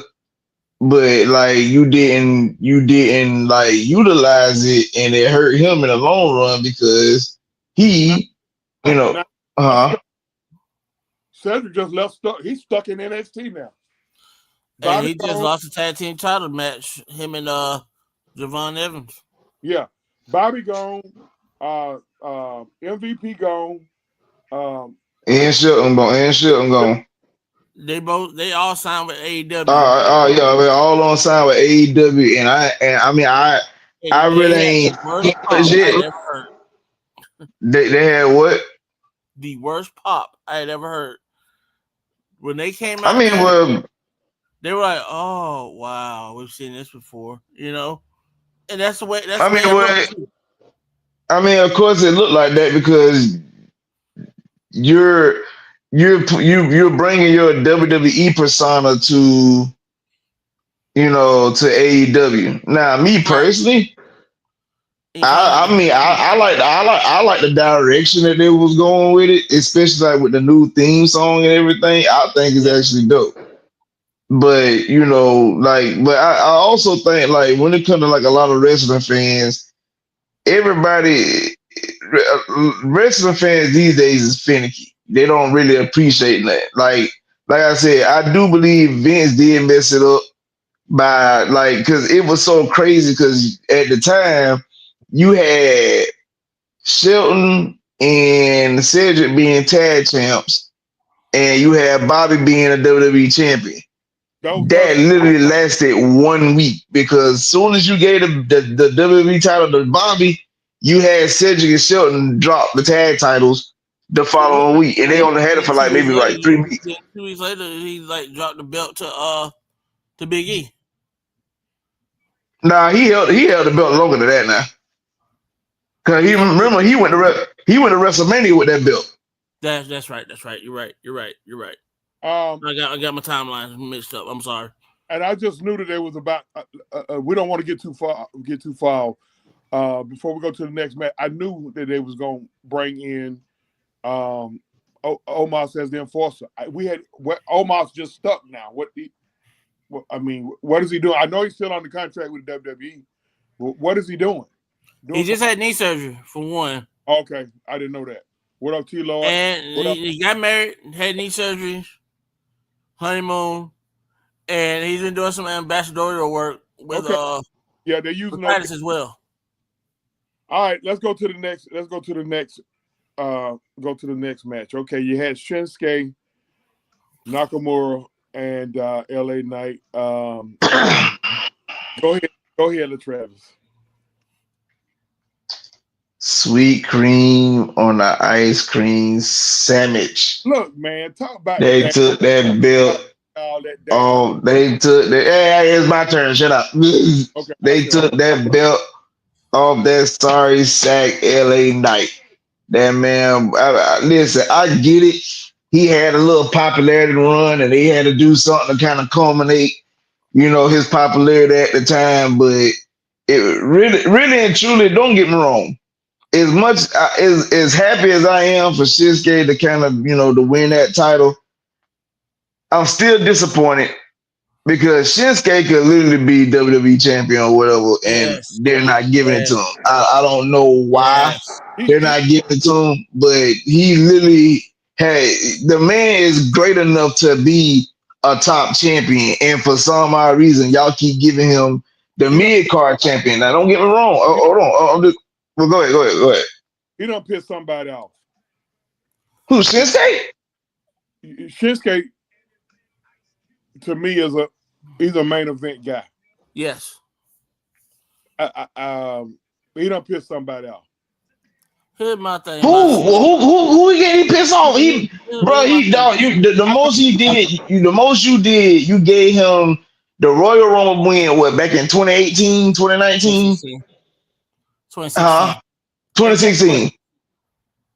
but like you didn't like utilize it, and it hurt him in the long run because he, Cedric just left stuck. He's stuck in NXT now. And he just lost a tag team title match, him and Javon Evans. Yeah. Bobby gone, MVP gone. And Shelton gone. They all signed with AEW. Yeah, we're all on side with AEW, and I mean I And really they had the ain't worst pop I legit. had ever heard. They had what? The worst pop I had ever heard. When they came I out mean, there, well, they were like, "Oh wow, we've seen this before," And that's the way. That's I the mean, way it well, looked. I mean, of course it looked like that because you're you're bringing your WWE persona to to AEW. Now, me Right. personally, And kind of, I like the direction that they was going with it, especially like with the new theme song and everything. I think it's yeah, actually dope. But but I also think like when it comes to like a lot of wrestling fans, everybody wrestling fans these days is finicky. They don't really appreciate that. Like I said, I do believe Vince did mess it up by like because it was so crazy. Because at the time you had Shelton and Cedric being tag champs, and you had Bobby being a WWE champion. That was That perfect. literally lasted 1 week because as soon as you gave the WWE title to Bobby, you had Cedric and Shelton drop the tag titles the yeah. following week, and they only had it Then for like maybe like 3 weeks. 2 weeks later, he like dropped the belt to Big E. Nah, he held the belt longer than that now. Cause He held it. he went to WrestleMania with that belt. That's right. That's right. You're right. You're right. You're right. Um, I got my timelines mixed up. I'm sorry. and I just knew that it was about. We don't want to get too far. Before we go to the next match, I knew that they was going to bring in Omos as the enforcer. Omos just stuck now. What is he doing? I know he's still on the contract with the WWE. But what is he doing? He just had knee surgery for one, Okay, I didn't know that. What up, T. Lord? and What up? he got married, had knee surgery, honeymoon, and he's been doing some ambassadorial work with Okay, yeah, they're using those. Titus as well. All right, let's go to the next. Let's go to the next. Go to the next match. Okay, you had Shinsuke Nakamura and LA Knight. Go ahead, LaTravis. Sweet cream on the ice cream sandwich. Look, man, talk about They that. took that belt. All that day. Oh, they took the. Hey, it's my turn. Shut up. Okay, They took that belt off that sorry sack LA Knight. That man, listen, I get it. He had a little popularity run, and they had to do something to kind of culminate, his popularity at the time. But it really, really and truly, don't get me wrong. As much as happy as I am for Shinsuke to kind of to win that title, I'm still disappointed because Shinsuke could literally be WWE champion or whatever, and Yes, they're not giving it yes, to him. I don't know why yes. they're not giving it to him, but he literally the man is great enough to be a top champion, and for some odd reason, y'all keep giving him the He done, mid card champion. Now, don't get me wrong. he, Hold on. Well, go ahead. he done pissed somebody off. Who Shinsuke? Shinsuke, to me, he's a main event guy. Yes. He done pissed somebody off. Here's my thing about Who he getting pissed off? Bro, here's my thing. dog, the most he did, the most you did, you gave him the Royal Rumble win, what, back in 2018, 2019? 2016. 2016. 2016.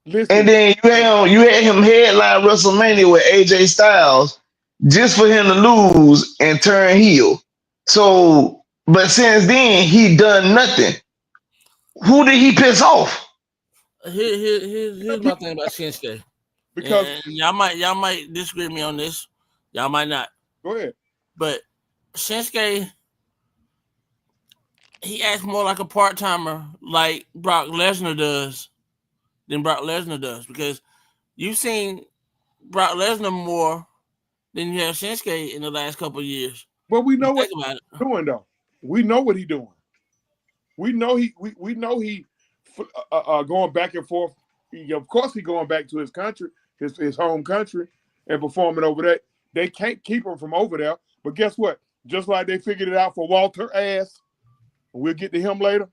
Listen, And then you had him headline WrestleMania with AJ Styles just for him to lose and turn heel. So, but since then, he done nothing. Who did he piss off? Here's my thing about Shinsuke. because And y'all might disagree with me on this. Y'all might not. go ahead. But Shinsuke, he acts more like a part timer, like Brock Lesnar does, than Brock Lesnar does. Because you've seen Brock Lesnar more than you have Shinsuke in the last couple of years. But we know what Think about it. he's doing though. We know what he's doing. We know he going back and forth. Of course, he going back to his country, his home country, and performing over that. They can't keep him from over there. But guess what? Just like they figured it out for Walter Ass, we'll get to him later.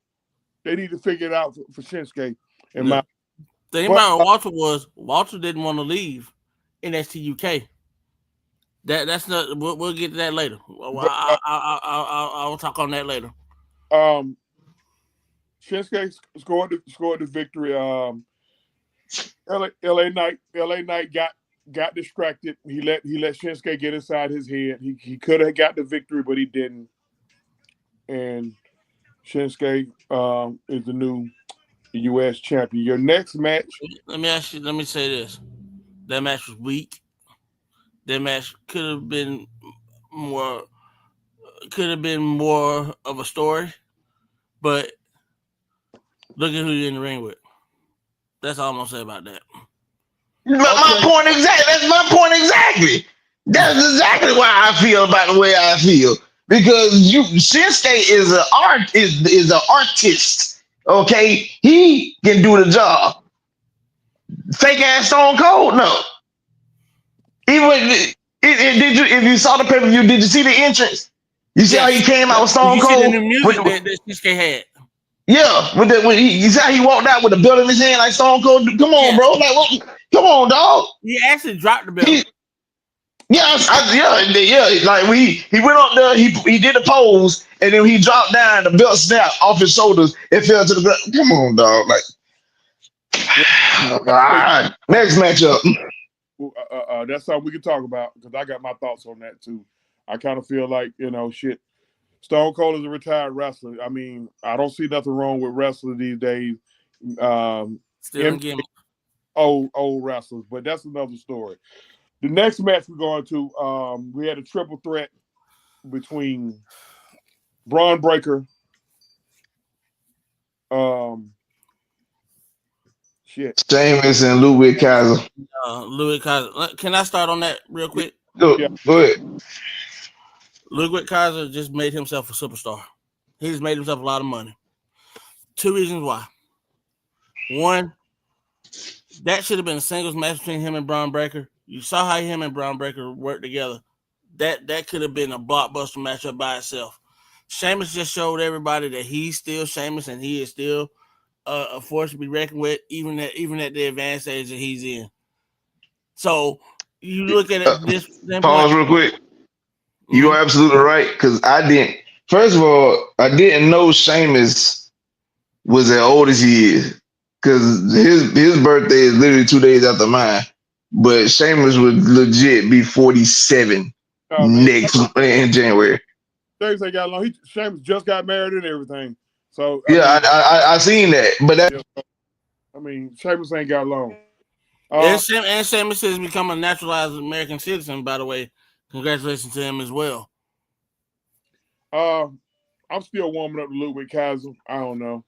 They need to figure it out for Shinsuke. And The thing about Walter didn't want to leave NXT UK. That's not. We'll get to that later. I'll talk on that later. Shinsuke scored the victory. LA Knight got distracted. He let Shinsuke get inside his head. He could have got the victory, but he didn't. And Shinsuke is the new U.S. champion. Your next match. Let me say this. That match was weak. That match could have been more of a story, but look at who you're in the ring with. That's all I'm gonna say about that. My point exactly. That's my point exactly. That's exactly why I feel about the way I feel. Because Shinsuke is an artist. Okay, he can do the job. Fake ass Stone Cold, no. If you saw the pay-per-view, did you see the entrance? You see how he came out with Stone Cold? See the music that Shinsuke had. Yeah, you see how he walked out with the belt in his hand like Stone Cold. Come on, bro. Like, come on, dog. He actually dropped the belt. Yeah. Like he went up there, he did the pose, and then he dropped down. The belt snapped off his shoulders. It fell to the ground. Come on, dog. Like, all right. Next matchup. That's something we can talk about because I got my thoughts on that too. I kind of feel like shit. Stone Cold is a retired wrestler. I mean, I don't see nothing wrong with wrestlers these days. Still gimmick. Old wrestlers, but that's another story. The next match we're going to, we had a triple threat between Braun Breaker, Sheamus and Ludwig Kaiser. Ludwig Kaiser. Can I start on that real quick? Go ahead. Ludwig Kaiser just made himself a superstar. He just made himself a lot of money. 2 reasons why. One, that should have been a singles match between him and Braun Breaker. You saw how him and Braun Breaker worked together. That could have been a blockbuster matchup by itself. Sheamus just showed everybody that he's still Sheamus and he is still a force to be reckoned with, even at the advanced age that he's in. So you look at it this pause real quick. You're absolutely right, because I didn't know Sheamus was as old as he is, because his birthday is literally 2 days after mine. But Sheamus would legit be 47 in January. Sheamus ain't got long. Sheamus just got married and everything. So I seen that, but Sheamus ain't got long. And Sheamus has become a naturalized American citizen, by the way. Congratulations to him as well. I'm still warming up to Ludwig Kaiser. I don't know.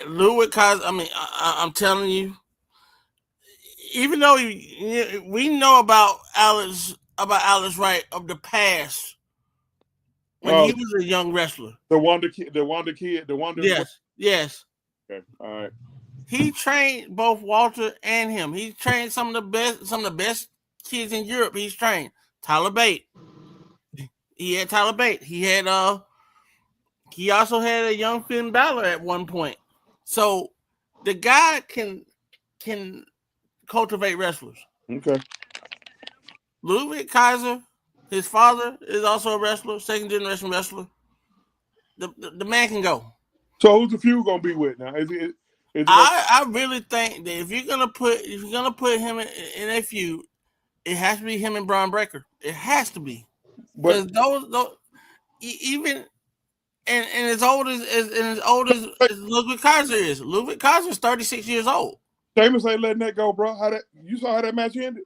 Ludwig Kaiser, I'm telling you, even though we know about Alex Wright of the past when he was a young wrestler. The Wonder Kid. Yes. Okay. All right. He trained both Walter and him. He trained some of the best kids in Europe. He's trained Tyler Bate. He had Tyler Bate. He also had a young Finn Balor at one point. So the guy can cultivate wrestlers. Okay. Ludwig Kaiser, his father is also a wrestler, second generation wrestler. The man can go. So who's the feud gonna be with now? I really think that if you're gonna put him in a feud, it has to be him and Braun Breaker. It has to be. Because those even and as old as Ludwig Kaiser is, Ludwig Kaiser is 36 years old. Sheamus ain't letting that go, bro. You saw how that match ended?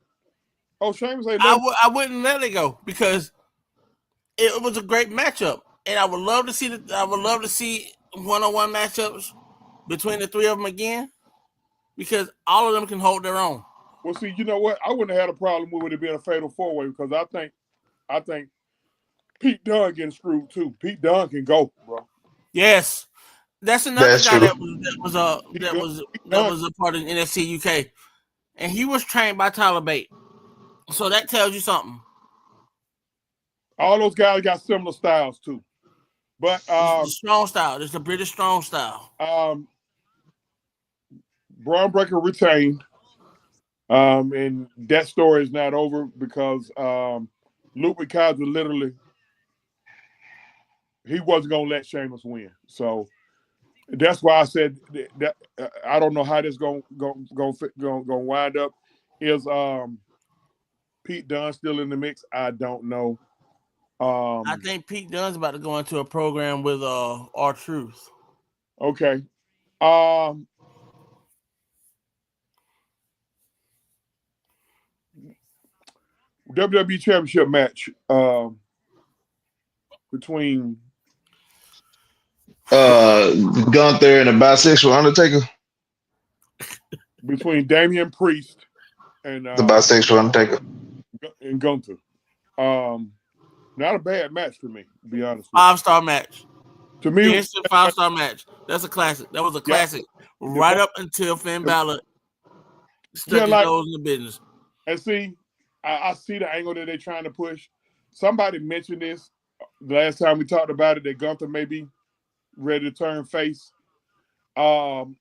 Oh, Sheamus ain't. I wouldn't let it go because it was a great matchup, and I would love to see one-on-one matchups between the three of them again, because all of them can hold their own. Well, see, you know what? I wouldn't have had a problem with it being a fatal four-way, because I think Pete Dunne getting screwed too. Pete Dunne can go, bro. Yes, that's another guy that was a part of NXT UK, and he was trained by Tyler Bate. So that tells you something. All those guys got similar styles too. But This is the strong style. This is the British strong style. Braun Breaker retained. And that story is not over because Ludwig Kaiser literally he wasn't gonna let Sheamus win. So that's why I said that I don't know how this gonna wind up. Is Pete Dunne still in the mix? I don't know. I think Pete Dunne's about to go into a program with R-Truth. Okay. Um, WWE Championship match between Gunther and a bisexual Undertaker. Damian Priest and The bisexual Undertaker. Gunther. Not a bad match to me, to be honest with you. 5-star match. To me, Instant 5-star match. That's a classic. That was a classic. Right up until Finn Balor stuck his nose in the business. And see, I see the angle that they're trying to push. Somebody mentioned this the last time we talked about it, that Gunther may be ready to turn face. Gunther,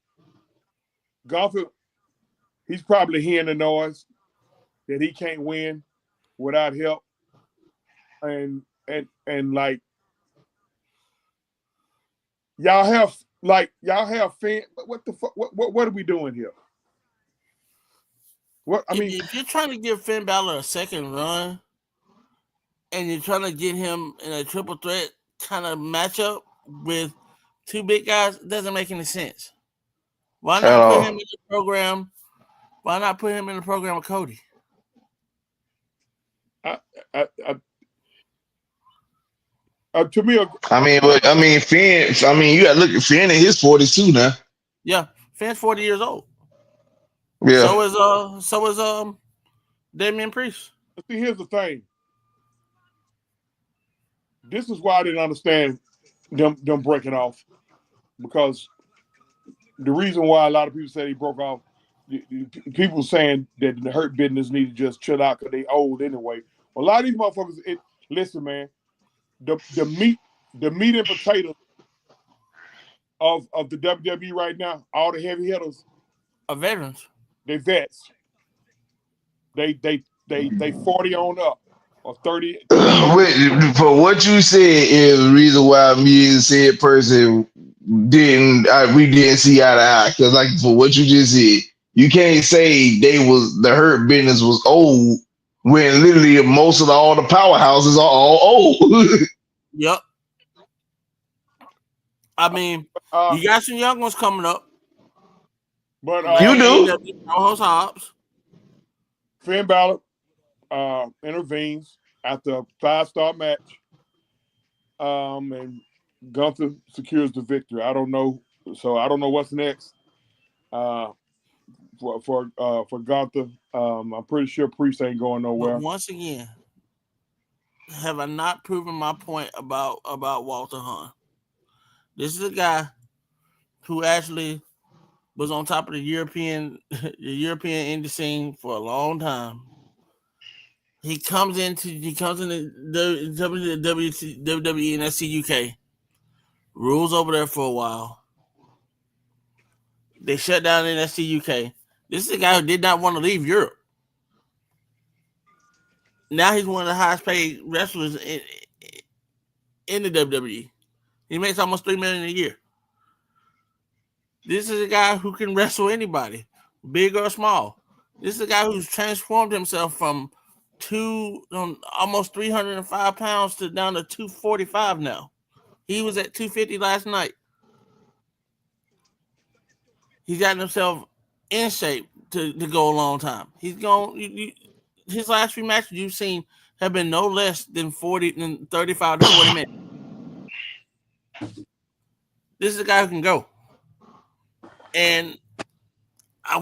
he's probably hearing the noise that he can't win without help. And like y'all have fans. What the fuck? What are we doing here? What I mean, if you're trying to give Finn Balor a second run, and you're trying to get him in a triple threat kind of matchup with two big guys, it doesn't make any sense. Why not put him in the program? Why not put him in the program with Cody? To me, Finn. You got to look at Finn in his 40s too now. Yeah, Finn's 40 years old. Yeah. So is Damian Priest. See, here's the thing. This is why I didn't understand them breaking off, because the reason why a lot of people say he broke off, people saying that the Hurt Business need to just chill out because they old anyway. Well, a lot of these motherfuckers, listen, man, the meat and potatoes of the WWE right now, all the heavy hitters are veterans. They vets. They 40 on up or 30. For what you said is the reason why me and said person we didn't see eye to eye. Because like for what you just said, you can't say the Hurt Business was old when literally most of all the powerhouses are all old. Yep. I mean, you got some young ones coming up. But you do. Hobbs. Finn Balor intervenes after a 5-star match. And Gunther secures the victory. I don't know what's next. For Gunther, I'm pretty sure Priest ain't going nowhere. But once again, have I not proven my point about Walter Hunt? This is a guy who actually was on top of the European indie scene for a long time. He comes into the WWE and SCUK, rules over there for a while. They shut down in SCUK. This is a guy who did not want to leave Europe. Now he's one of the highest paid wrestlers in the WWE. He makes almost $3 million a year. This is a guy who can wrestle anybody, big or small. This is a guy who's transformed himself from almost 305 pounds to down to 245 now. He was at 250 last night. He's gotten himself in shape to go a long time. He's gone. His last few matches you've seen have been no less than 35 to 40 minutes. This is a guy who can go. And I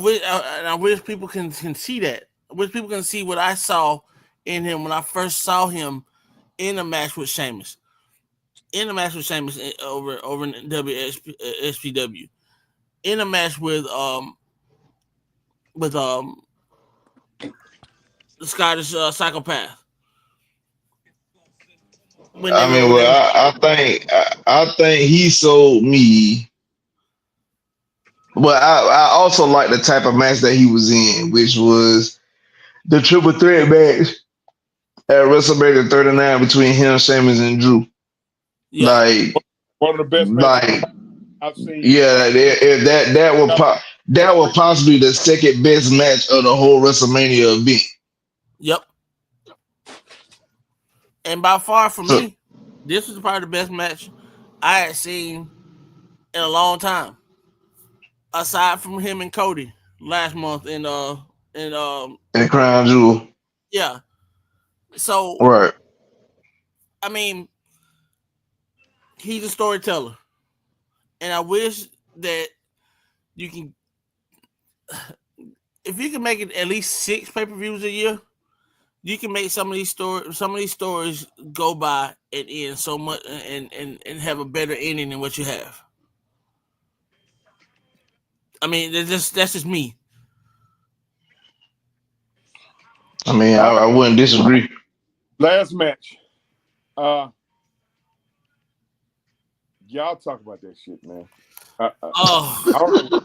wish people can see that. I wish people can see what I saw in him when I first saw him in a match with Sheamus. In a match with Sheamus over in WSPW. In a match with the Scottish Psychopath. when they I were mean, when they were. well, I think he sold me. But I also like the type of match that he was in, which was the triple threat match at WrestleMania 39 between him, Sheamus, and Drew. Yeah. Like, One of the best matches like, I've seen. yeah, that was possibly the second best match of the whole WrestleMania event. Yep. And by far for So, me, this was probably the best match I had seen in a long time. Aside from him and Cody last month in and Crown Jewel, yeah. So right? I mean, he's a storyteller. And I wish that you can if you can make it at least 6 pay-per-views a year, you can make some of these stories go by and end so much and have a better ending than what you have. I mean, that's just me. I mean, All I right, wouldn't disagree. last match. Uh, y'all talk about that shit, man. I don't know.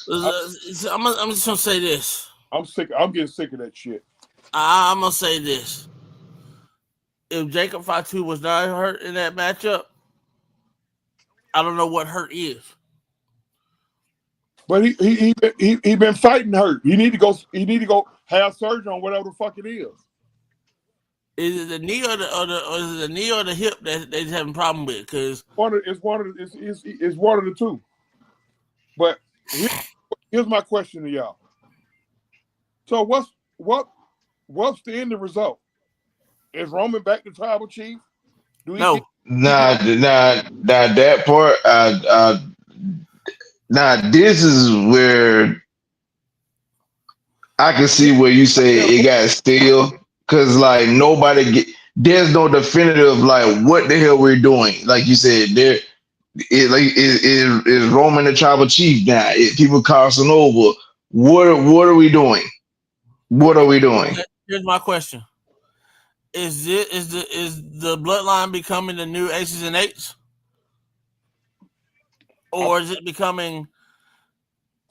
Oh, I'm just gonna say this. I'm sick. I'm getting sick of that shit. I'm gonna say this. If Jacob Fatu was not hurt in that matchup, I don't know what hurt is. But he been fighting hurt. He need to go. He need to go have surgery on whatever the fuck it is. Is it the knee or is it the knee or the hip that they're having a problem with? Because It's one of the two. But here's my question to y'all. So what's the end result? Is Roman back to tribal chief? Do he no, get That part. Now this is where I can see where you say it got stale, because like there's no definitive like what the hell we're doing. Like you said, is Roman the tribal chief now? People crossing over. What are we doing? What are we doing? here's my question: is the bloodline becoming the new aces and eights, or is it becoming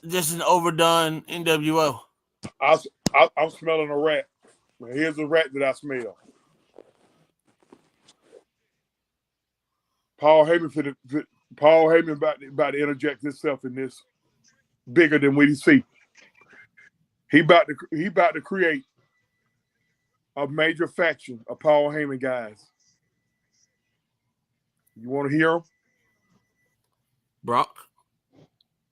just an overdone NWO? I'm smelling a rat. Here's a rat that I smell. Paul Heyman about to interject himself in this bigger than we see. He about to create a major faction of Paul Heyman guys. You want to hear him? Brock.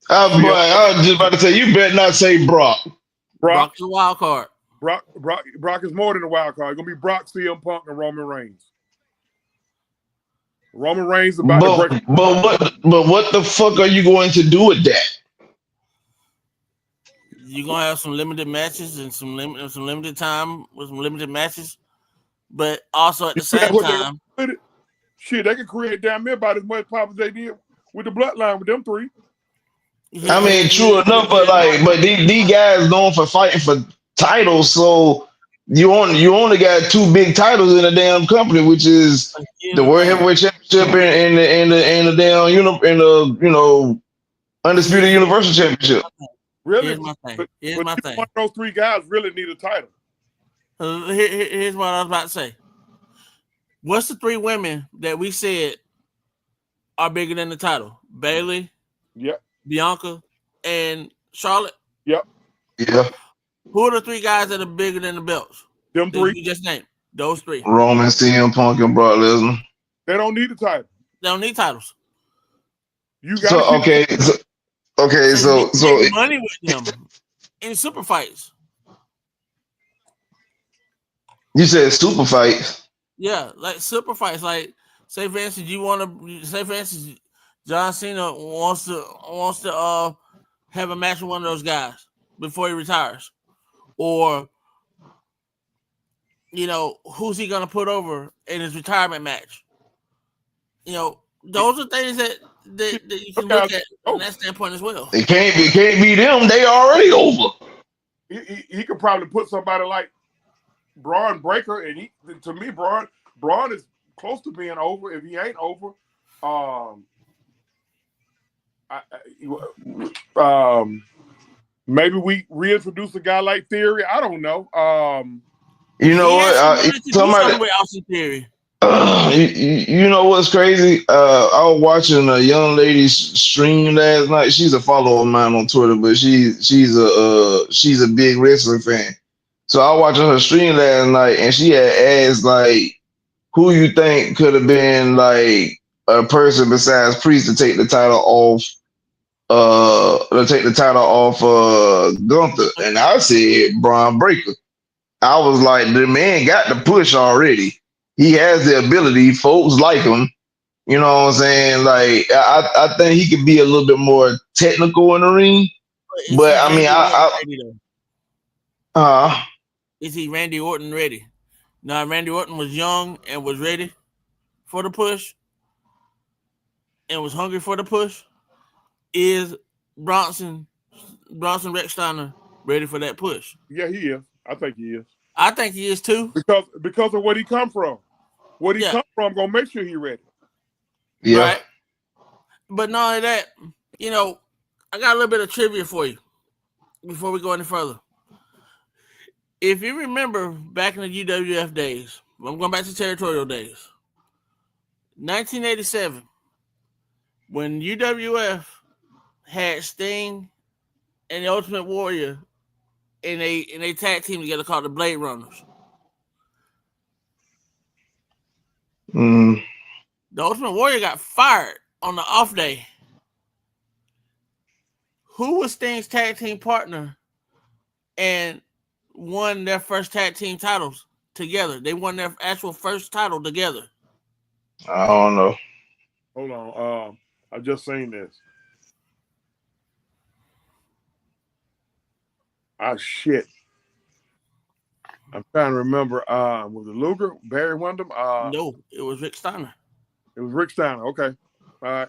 But I was just about to say, you better not say Brock. Brock's the wild card. Brock is more than a wild card. It's gonna be Brock, CM Punk, and Roman Reigns. Roman Reigns about to break. But what the fuck are you going to do with that? You're gonna have some limited matches and some limited time with some limited matches, but also at the same time, shit, they can create damn near about as much pop as they did with the bloodline with them three. I mean, true enough, but these guys known for fighting for titles, so you only got 2 big titles in the damn company, which is the World Heavyweight Championship and the damn Undisputed Universal Championship. Really? Here's my thing. One of those 3 guys really need a title. Here's what I was about to say. What's the 3 women that we said are bigger than the title? Bayley, yep. Bianca, and Charlotte. Yep. Yeah. Who are the 3 guys that are bigger than the belts? Them 3. You just named those 3. Roman, CM Punk, and Brock Lesnar. They don't need a title. They don't need titles. You got so make money with them in super fights. You said super fights. Yeah, like super fights. Like, say for instance, John Cena wants to have a match with one of those guys before he retires, or who's he gonna put over in his retirement match? Those are things that you can look at from that standpoint as well. It can't be them. They already over. He could probably put somebody like Braun Breaker, and to me, Braun is close to being over. If he ain't over, um, maybe we reintroduce a guy like Theory. I don't know. You know He what? actually wanted to do Somebody. something with Austin Theory. You know what's crazy? I was watching a young lady stream last night. She's a follower of mine on Twitter, but she's a big wrestling fan. So I was watching her stream last night, and she had asked like, "Who you think could have been like a person besides Priest to take the title off? Gunther?" And I said Braun Breaker. I was like, the man got the push already. He has the ability. Folks like him. You know what I'm saying? Like, I think he could be a little bit more technical in the ring. But is But he I mean, Randy Orton ready though? uh, Is he Randy Orton ready? Now Randy Orton was young and was ready for the push and was hungry for the push. Is Bronson Rex Steiner ready for that push? Yeah, he is. I think he is. I think he is too. Because of what he come from. What he Yeah. come from, gonna make sure he ready. yeah. Right. But not only that, you know, I got a little bit of trivia for you before we go any further. If you remember back in the UWF days, I'm going back to territorial days, 1987, when UWF had Sting and the Ultimate Warrior in a tag team together called the Blade Runners. Mm. The Ultimate Warrior got fired on the off day. Who was Sting's tag team partner and won their first tag team titles together? They won their actual first title together. I don't know. Hold on. I just seen this. Ah, shit. I'm trying to remember. Was it Luger, Barry Windham? No, it was Rick Steiner. It was Rick Steiner. Okay, all right.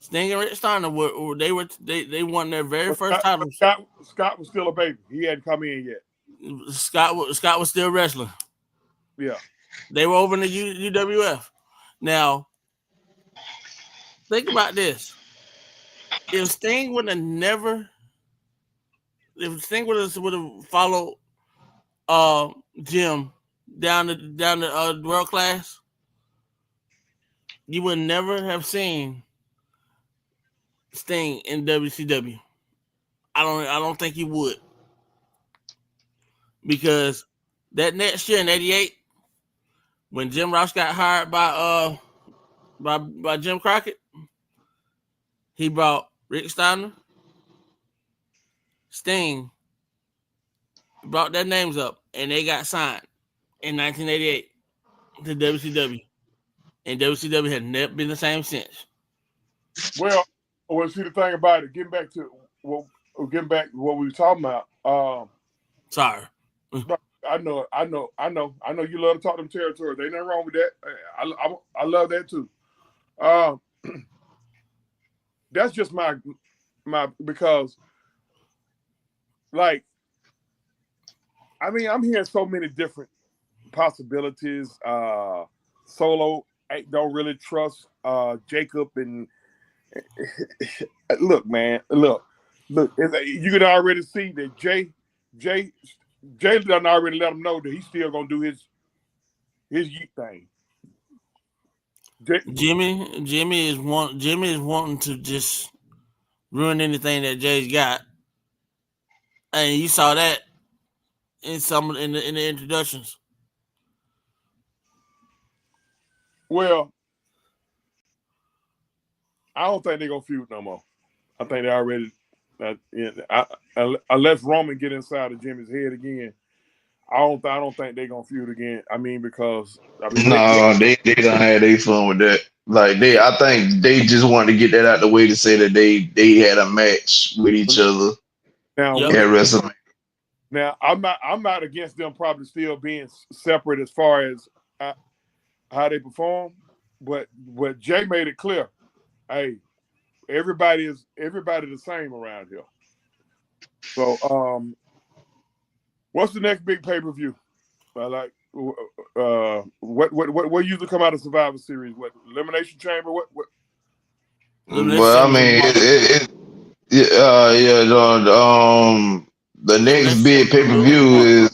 Sting and Rick Steiner they won their very But first titles. Scott was still a baby. He hadn't come in yet. Scott was still wrestling. Yeah. They were over in the UWF. Now, think about this. If Sting would have followed Jim down the world class, you would never have seen Sting in WCW. I don't think you would. Because that next year in '88, when Jim Ross got hired by Jim Crockett, he brought Rick Steiner, Sting, brought their names up, and they got signed in 1988 to WCW. And WCW had never been the same since. Well, see the thing about it. Getting back to what we were talking about. Sorry. I know. You love to talk them territories. Ain't nothing wrong with that. I love that too. That's just my because, like, I mean, I'm hearing so many different possibilities. Solo don't really trust Jacob, and look, man, look. You can already see that Jay done already let him know that he's still gonna do his yeet thing. Jimmy is wanting to just ruin anything that Jay's got, and you saw that in the introductions. Well, I don't think they're gonna feud no more. I think they already. Unless Roman get inside of Jimmy's head again, I don't think they're gonna feud again. I mean, because No, they don't have their fun with that. Like I think they just wanted to get that out the way to say that they had a match with each other now Yep. at WrestleMania. Now I'm not against them probably still being separate as far as how they perform, but Jay made it clear, hey, everybody the same around here. So what's the next big pay-per-view? what usually come out of Survivor Series? What Elimination Chamber? What? Well, I mean, the next big pay per view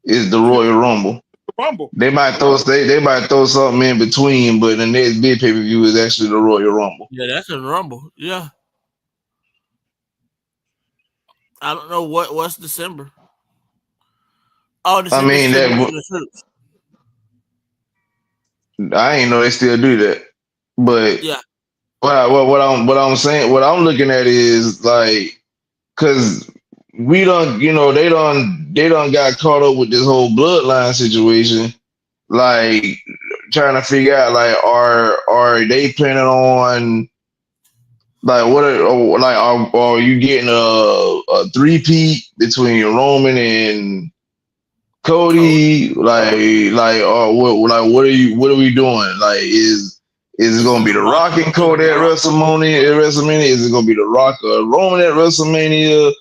is the Royal Rumble. Rumble. They might throw something in between, but the next big pay per view is actually the Royal Rumble. Yeah, that's a Rumble. Yeah. I don't know what's December. Oh, December. I mean I ain't know they still do that, but yeah. What I'm saying, what I'm looking at is like, cause we don't, they don't got caught up with this whole bloodline situation, like trying to figure out like are they planning on like are you getting a three-peat between Roman and Cody? What are we doing? Like is it gonna be The Rock and Cody at WrestleMania? Is it gonna be The Rock or Roman at WrestleMania?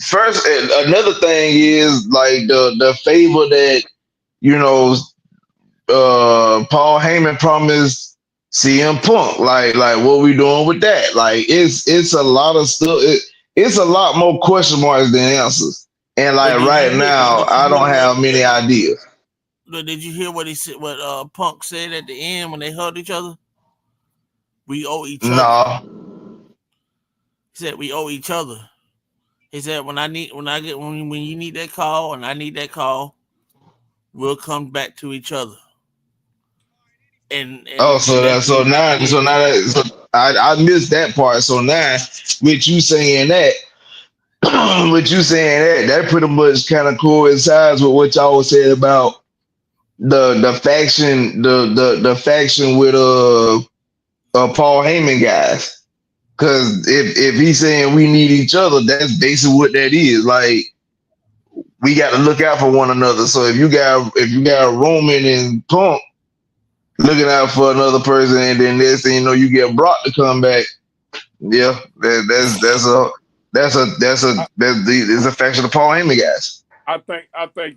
First, another thing is like the favor that Paul Heyman promised CM Punk. Like what we doing with that? Like it's a lot of stuff. It's a lot more question marks than answers. And like right now, I don't have many ideas. Did you hear what he said? What Punk said at the end when they hugged each other? We owe each other. No. He said we owe each other. He said when you need that call and I need that call, we'll come back to each other. And I missed that part. So now with you saying that, that pretty much kind of coincides with what y'all was saying about the faction, the faction with Paul Heyman guys. Because if he's saying we need each other, that's basically what that is. Like we got to look out for one another. So if you got Roman and Punk looking out for another person, and then next thing you know, you get Brock to come back. Yeah, that's a faction of Paul Heyman guys. I think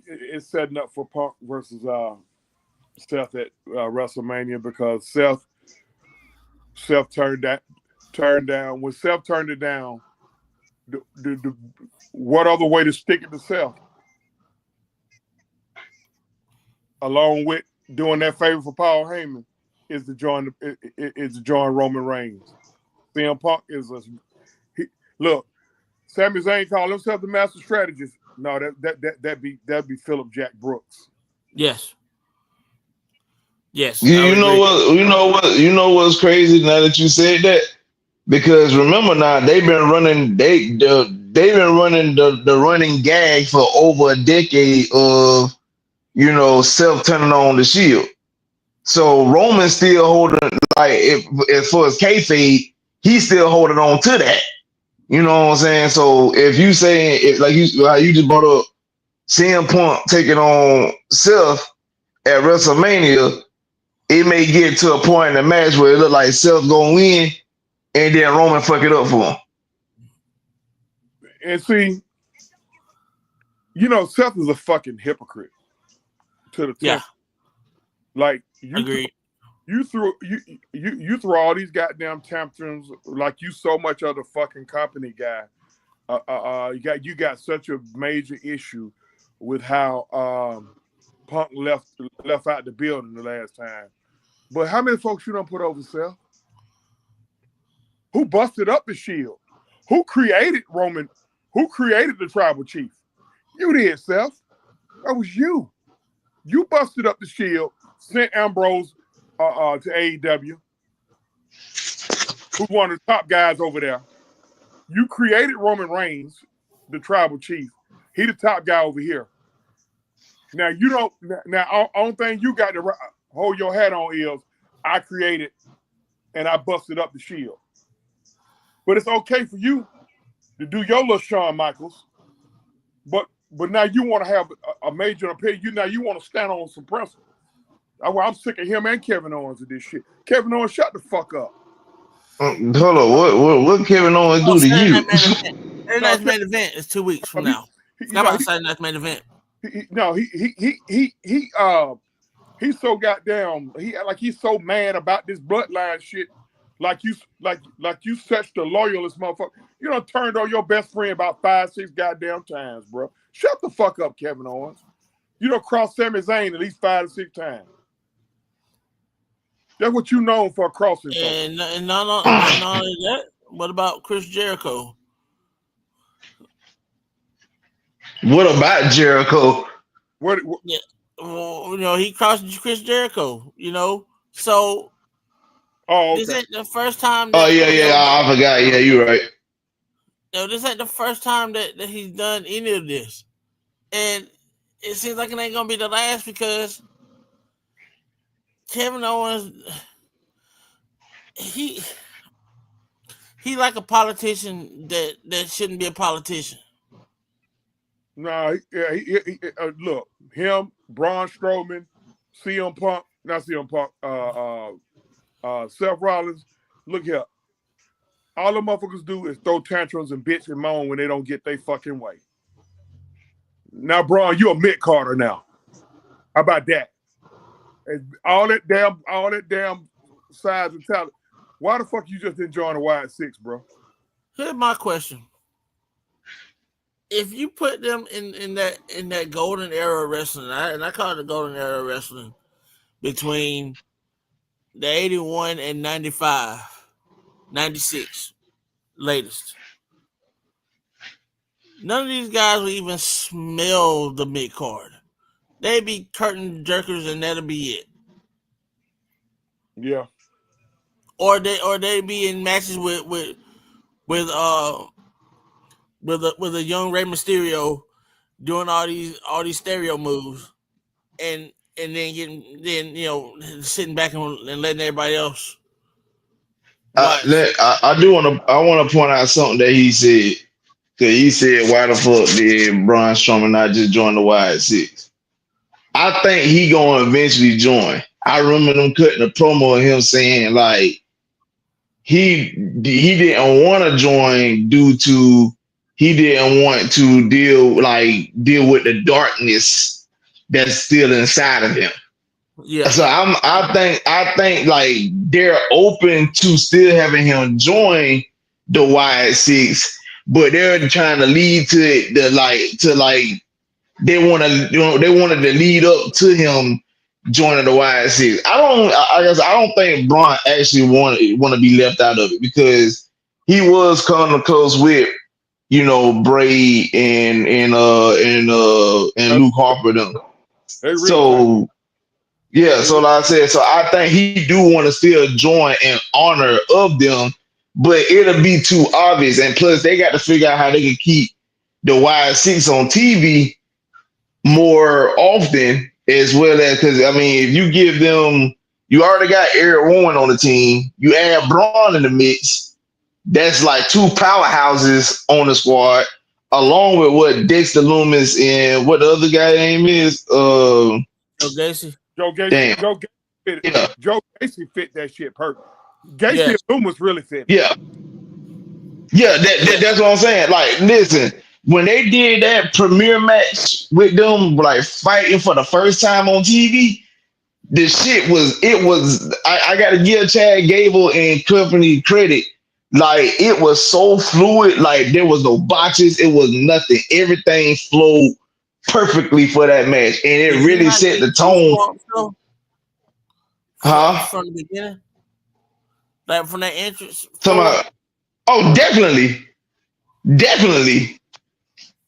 it's setting up for Punk versus Seth at WrestleMania because Seth turned down. When Seth turned it down, what other way to stick it to Seth? Along with doing that favor for Paul Heyman is to join Roman Reigns. CM Punk look. Sami Zayn called himself the master strategist. No, that'd be Philip Jack Brooks. Yes. You know what's crazy now that you said that? Because remember now they've been running the running gag for over a decade of Seth turning on the Shield. So Roman's still holding as far as kayfabe, he's still holding on to that. You know what I'm saying? So if you saying like you just brought up CM Punk taking on Seth at WrestleMania, it may get to a point in the match where it look like Seth gonna win and then Roman fuck it up for him. And see, Seth is a fucking hypocrite to the top. Yeah. Like Agreed. You threw all these goddamn tantrums like you so much other fucking company guy. You got such a major issue with how Punk left out the building the last time. But how many folks you don't put over, Seth? Who busted up the Shield? Who created Roman? Who created the tribal chief? You did, Seth. That was you. You busted up the Shield, sent Ambrose to AEW, who's one of the top guys over there. You created Roman Reigns, the tribal chief. He the top guy over here. Now you don't. Now only thing you got to hold your hat on is I created and I busted up the Shield. But it's okay for you to do your little Shawn Michaels. But now you want to have a major opinion. Now you want to stand on some principles. I'm sick of him and Kevin Owens of this shit. Kevin Owens, shut the fuck up. Hold on, what Kevin Owens do to you? The next main event is 2 weeks from now. How about Saturday night's main event? No, he's so goddamn. He's so mad about this bloodline shit. Like you such the loyalist motherfucker. You done turned on your best friend about 5-6 goddamn times, bro. Shut the fuck up, Kevin Owens. You done crossed Sami Zayn at least 5 to 6 times. That's what you known for crossing. And not only that, what about Chris Jericho? What about Jericho? What? Yeah, well, he crossed Chris Jericho. So Oh, okay. This ain't the first time. Oh yeah, I forgot. Yeah, you're right. This ain't the first time that he's done any of this, and it seems like it ain't gonna be the last because Kevin Owens, he like a politician that shouldn't be a politician. Nah, look, him, Braun Strowman, CM Punk, not CM Punk, Seth Rollins. Look here, all the motherfuckers do is throw tantrums and bitch and moan when they don't get their fucking way. Now, Braun, you a Mick Carter now. How about that? And all that damn size and talent. Why the fuck you just didn't join the Wide Six, bro? Here's my question. If you put them in that golden era of wrestling, and I call it the golden era of wrestling, between the 81 and 95, 96, latest. None of these guys will even smell the mid card. They be curtain jerkers and that'll be it. Yeah. Or they be in matches with a young Rey Mysterio doing all these stereo moves and then sitting back and letting everybody else watch. I want to point out something that he said. Cause he said, why the fuck did Braun Strowman not just join the Wide Six? I think he gonna eventually join. I remember them cutting a promo of him saying like he didn't want to join due to he didn't want to deal with the darkness that's still inside of him. Yeah. So I think like they're open to still having him join the Wide Six, but they're trying to lead to it they wanted to lead up to him joining the Wide Six. I don't think Braun actually want to be left out of it because he was kind of close with Bray and Luke Harper them. So yeah, so like I said, so I think he do want to still join in honor of them, but it'll be too obvious. And plus, they got to figure out how they can keep the Wide Six on TV more often, as well as because I mean, if you give them, you already got Eric Rowan on the team, you add Braun in the mix, that's like two powerhouses on the squad, along with what Dexter Lumis and what the other guy name is, Joe Gacy. Joe Gacy fit it. Yeah. Joe Gacy fit that shit perfect. Gacy and Lumis really fit. Yeah. Yeah, that's what I'm saying. Like, listen, when they did that premiere match with them, like fighting for the first time on TV, the shit was I gotta give Chad Gable and company credit. Like, it was so fluid, like there was no botches, it was nothing. Everything flowed perfectly for that match, and it really set the tone. From the beginning, like from that entrance. Oh, definitely.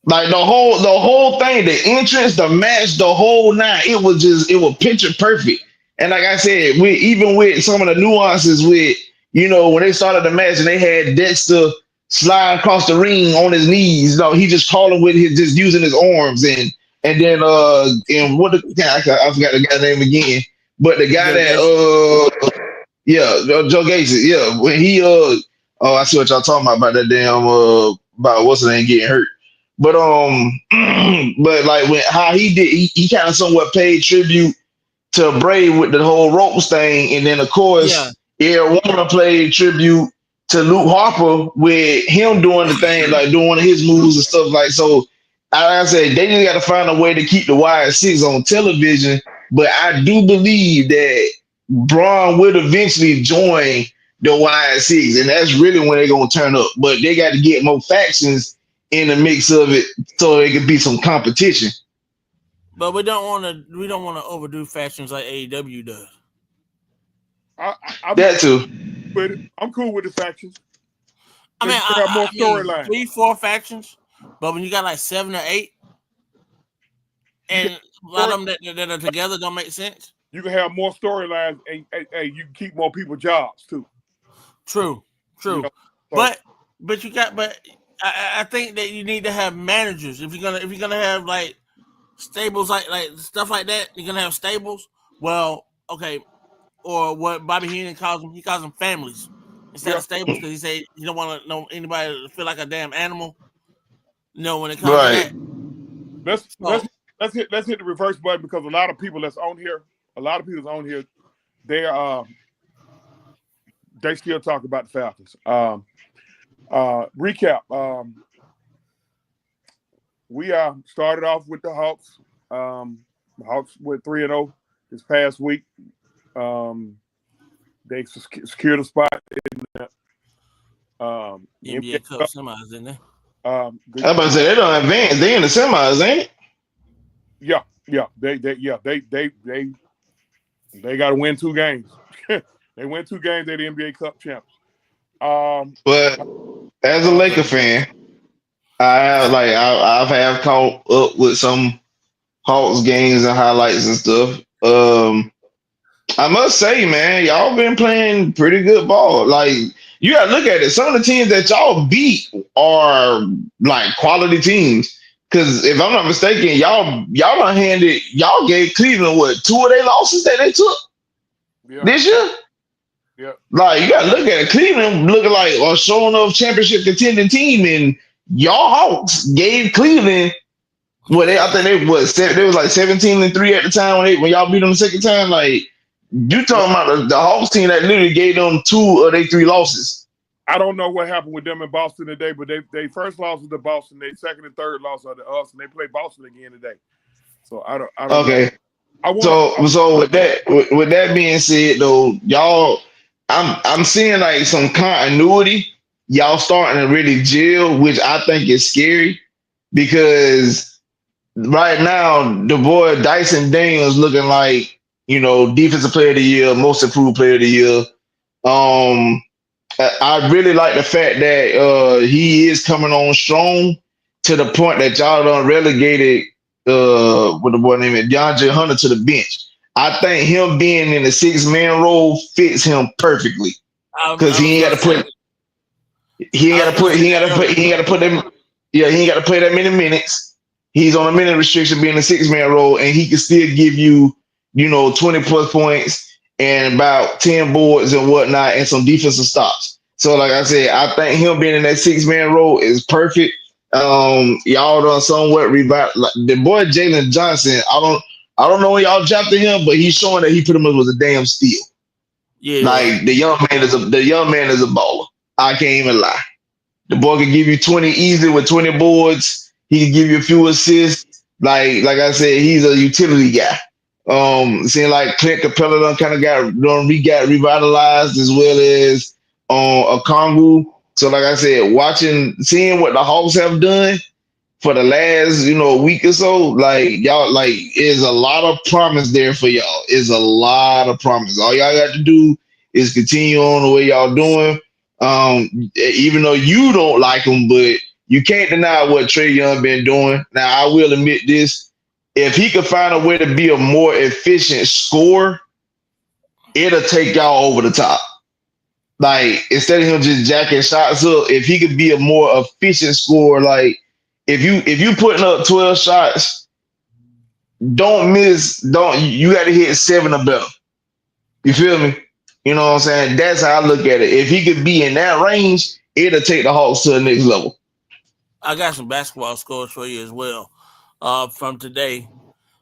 Like the whole thing, the entrance, the match, the whole nine, it was picture perfect. And like I said, even with some of the nuances with, when they started the match and they had Dexter slide across the ring on his knees, he just called him with just using his arms and then and what I forgot the guy's name again, but the guy Joe Gacy, yeah, when he I see what y'all talking about that damn about what's the name getting hurt. But but like when how he did, he kind of somewhat paid tribute to Bray with the whole ropes thing, and then of course Eric Warner played tribute to Luke Harper with him doing the thing, like doing his moves and stuff like so. I said they just got to find a way to keep the Wide Six on television. But I do believe that Braun will eventually join the Wide Six, and that's really when they're gonna turn up. But they got to get more factions in the mix of it so it could be some competition. But we don't want to overdo factions like AEW does. I'm That too. with it. I'm cool with the factions. I mean, You can have more I mean, storylines. 3-4 factions, but when you got like 7 or 8, and a lot of them that are together don't make sense. You can have more storylines, and you can keep more people jobs too. True. You know, so, but you got I think that you need to have managers if you're gonna have like stables like stuff like that. You're gonna have stables. Well, okay, or what Bobby Heenan calls them. He calls them families instead of stables because he say you don't want to know anybody to feel like a damn animal. When it comes to that. Let's hit the reverse button because a lot of people that's on here, they still talk about the Falcons. Recap. We started off with the Hawks. The Hawks went 3-0 this past week. They secured a spot in the NBA Cup semis, didn't they? I'm about to say they don't advance. They in the semis, ain't it? Yeah. They got to win 2 games. They win 2 games. They're the NBA Cup champs. But as a Laker fan, I've have caught up with some Hawks games and highlights and stuff. I must say, man, y'all been playing pretty good ball. Like you gotta look at it. Some of the teams that y'all beat are like quality teams. Because if I'm not mistaken, y'all gave Cleveland what 2 of their losses that they took this year. Yeah, like you gotta look at it. Cleveland looking like a showing off championship contending team, and y'all Hawks gave Cleveland I think they was like 17-3 at the time when y'all beat them the second time. Like you talking about the Hawks team that literally gave them 2 of their 3 losses. I don't know what happened with them in Boston today, but they first loss was to Boston. They second and third loss are to us, and they play Boston again today. So I don't. Okay. Know. So with that being said, though, y'all, I'm seeing like some continuity. Y'all starting to really gel, which I think is scary because right now the boy Dyson Daniels looking like defensive player of the year, most improved player of the year. I really like the fact that he is coming on strong to the point that y'all done relegated what the boy named DeAndre Hunter to the bench. I think him being in the 6-man role fits him perfectly because he ain't got to put them. Yeah, he ain't got to play that many minutes. He's on a minute restriction being a 6-man role, and he can still give you 20 plus points and about 10 boards and whatnot and some defensive stops. So like I said, I think him being in that 6-man role is perfect. Y'all done somewhat revived the boy Jalen Johnson. I don't know when y'all drafted him, but he's showing that he pretty much was a damn steal. Yeah, like the young man is a baller. I can't even lie. The boy can give you 20 easily with 20 boards. He can give you a few assists. Like I said, he's a utility guy. Seeing like Clint Capella done kind of got revitalized as well as a Kongu. So like I said, seeing what the Hawks have done for the last week or so, like y'all, like is a lot of promise there for y'all. Is a lot of promise. All y'all got to do is continue on the way y'all doing. Even though you don't like him, but you can't deny what Trae Young been doing. Now I will admit this. If he could find a way to be a more efficient scorer, it'll take y'all over the top. Like instead of him just jacking shots up, if he could be a more efficient scorer, like if you putting up 12 shots, you got to hit 7 or better. You feel me? You know what I'm saying? That's how I look at it. If he could be in that range, it'll take the Hawks to the next level. I got some basketball scores for you as well from today.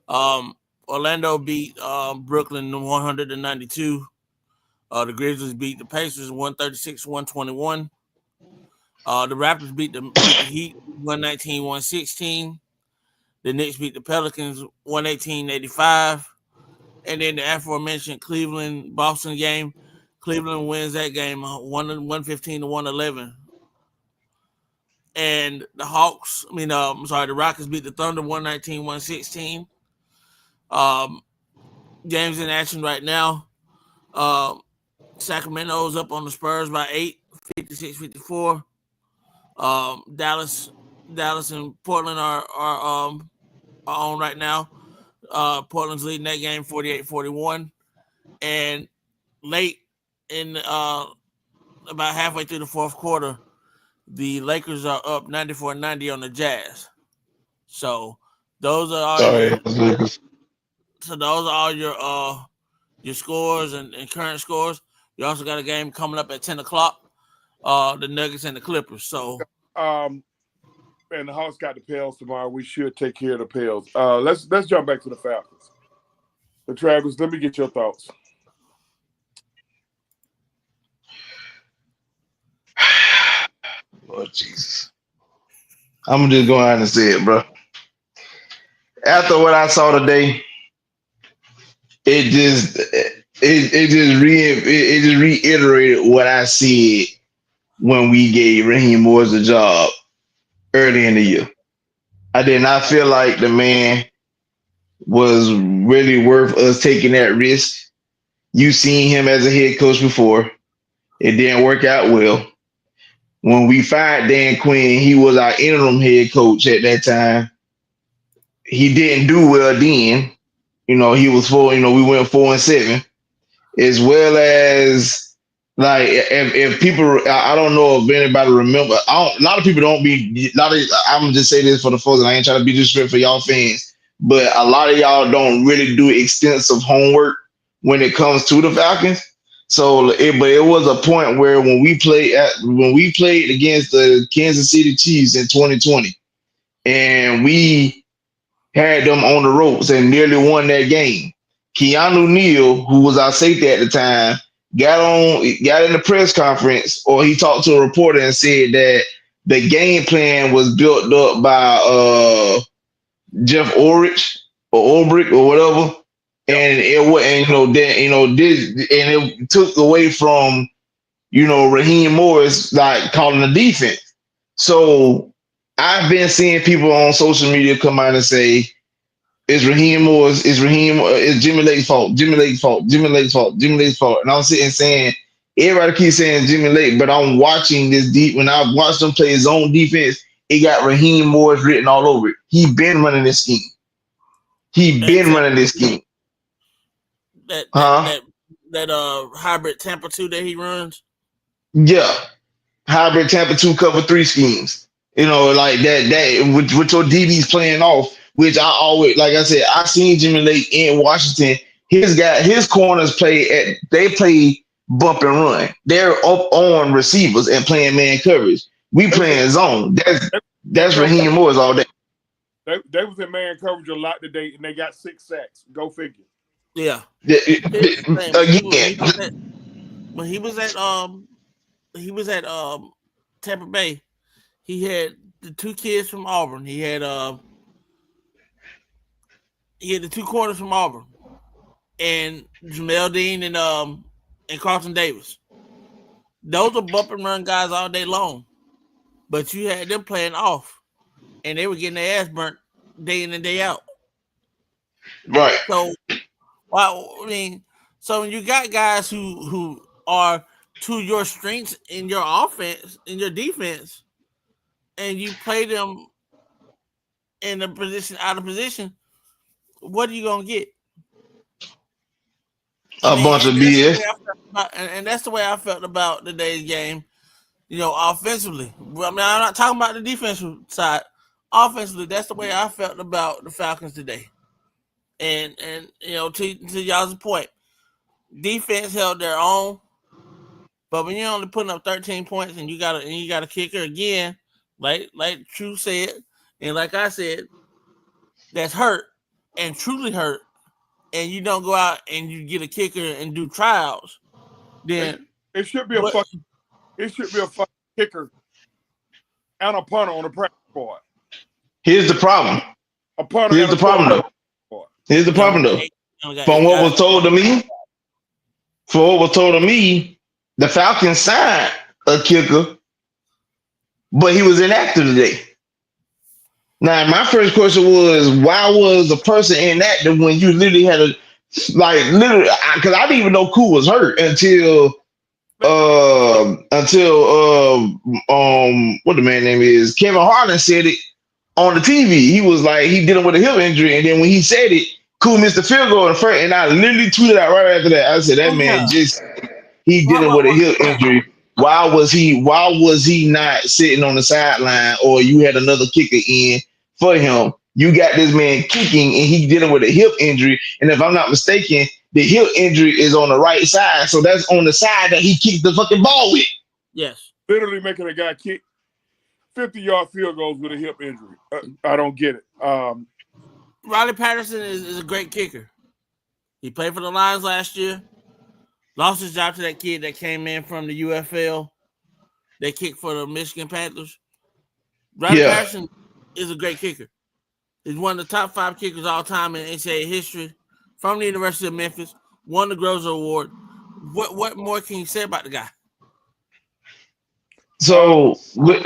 Orlando beat Brooklyn 100-92. The Grizzlies beat the Pacers 136-121. The Raptors beat the Heat 119-116. The Knicks beat the Pelicans 118-85. And then the aforementioned Cleveland Boston game. Cleveland wins that game 115 to 111. And the Hawks, the Rockets beat the Thunder 119-116. Games in action right now. Sacramento's up on the Spurs by 8, 56-54. Dallas and Portland are on right now. Portland's leading that game 48-41. And late in about halfway through the fourth quarter, the Lakers are up 94-90 on the Jazz. So those are all your scores and current scores. You also got a game coming up at 10 o'clock. The Nuggets and the Clippers. So and the Hawks got the Pels tomorrow. We should take care of the Pels. Let's jump back to the Falcons. But Travis, let me get your thoughts. Lord Jesus. I'm just going out and say it, bro. After what I saw today, it just reiterated what I said when we gave Raheem Morris the job early in the year. I did not feel like the man was really worth us taking that risk. You seen him as a head coach before. It didn't work out well. When we fired Dan Quinn, he was our interim head coach at that time. He didn't do well then. He was we went 4-7. As well as, like, if people, I don't know if anybody remember. A lot of people don't be. I'm just say this for the folks, and I ain't trying to be disrespectful for y'all fans, but a lot of y'all don't really do extensive homework when it comes to the Falcons. So, but it was a point where when we played against the Kansas City Chiefs in 2020, and we had them on the ropes and nearly won that game. Keanu Neal, who was our safety at the time, got in the press conference, or he talked to a reporter and said that the game plan was built up by Jeff Ulrich or Ulbrich or whatever. And it took away from, Raheem Morris, like, calling the defense. So I've been seeing people on social media come out and say, it's Jimmy Lake's fault, Jimmy Lake's fault, Jimmy Lake's fault, Jimmy Lake's fault. And I'm sitting saying, everybody keeps saying Jimmy Lake, but I'm watching this deep. When I watched him play his own defense, it got Raheem Morris written all over it. He been running this scheme. That hybrid Tampa 2 that he runs. Yeah, hybrid Tampa 2 cover 3 schemes. Like that with your DBs playing off. Which I always, like I said, I seen Jimmy Lake in Washington. His corners play bump and run. They're up on receivers and playing man coverage. We playing zone. That's Raheem Morris all day. They was in man coverage a lot today, and they got 6 sacks. Go figure. Yeah. When he was at Tampa Bay, he had the 2 kids from Auburn. He had the 2 corners from Auburn, and Jamel Dean and Carlton Davis. Those are bump and run guys all day long, but you had them playing off, and they were getting their ass burnt day in and day out. Right. So, so when you got guys who are to your strengths in your offense, in your defense, and you play them in a position out of position, what are you gonna get? A bunch of BS. And that's the way I felt about today's game. Offensively. I'm not talking about the defensive side. Offensively, that's the way I felt about the Falcons today. And to y'all's point, defense held their own. But when you're only putting up 13 points and you got a kicker again, like True said, and like I said, that's hurt and truly hurt, and you don't go out and you get a kicker and do trials, then it should be a fucking kicker and a punter on the practice squad. Here's the problem. A punter Here's and the a problem quarterback. though. Here's the He only problem got though. eight, he only got From eight what was guys. told to me, the Falcons signed a kicker, but he was inactive today. Now, my first question was, why was the person inactive when you literally had a literally? Because I didn't even know Koo was hurt until what the man name is, Kevin Harlan said it on the TV. He was like, he dealing with a hip injury, and then when he said it, Koo missed the field goal in the first, and I literally tweeted out right after that. I said, that Oh man yeah. just, he dealing What? with a hip injury. Why was he not sitting on the sideline, or you had another kicker in for him? You got this man kicking and he dealing with a hip injury. And if I'm not mistaken, the hip injury is on the right side. So that's on the side that he kicked the fucking ball with. Yes. Literally making a guy kick 50-yard field goals with a hip injury. I don't get it. Riley Patterson is a great kicker. He played for the Lions last year. Lost his job to that kid that came in from the UFL. They kicked for the Michigan Panthers. Riley Yeah. Patterson is a great kicker. He's one of the top 5 kickers all time in NCAA history. From the University of Memphis, won the Grozer Award. What more can you say about the guy? So let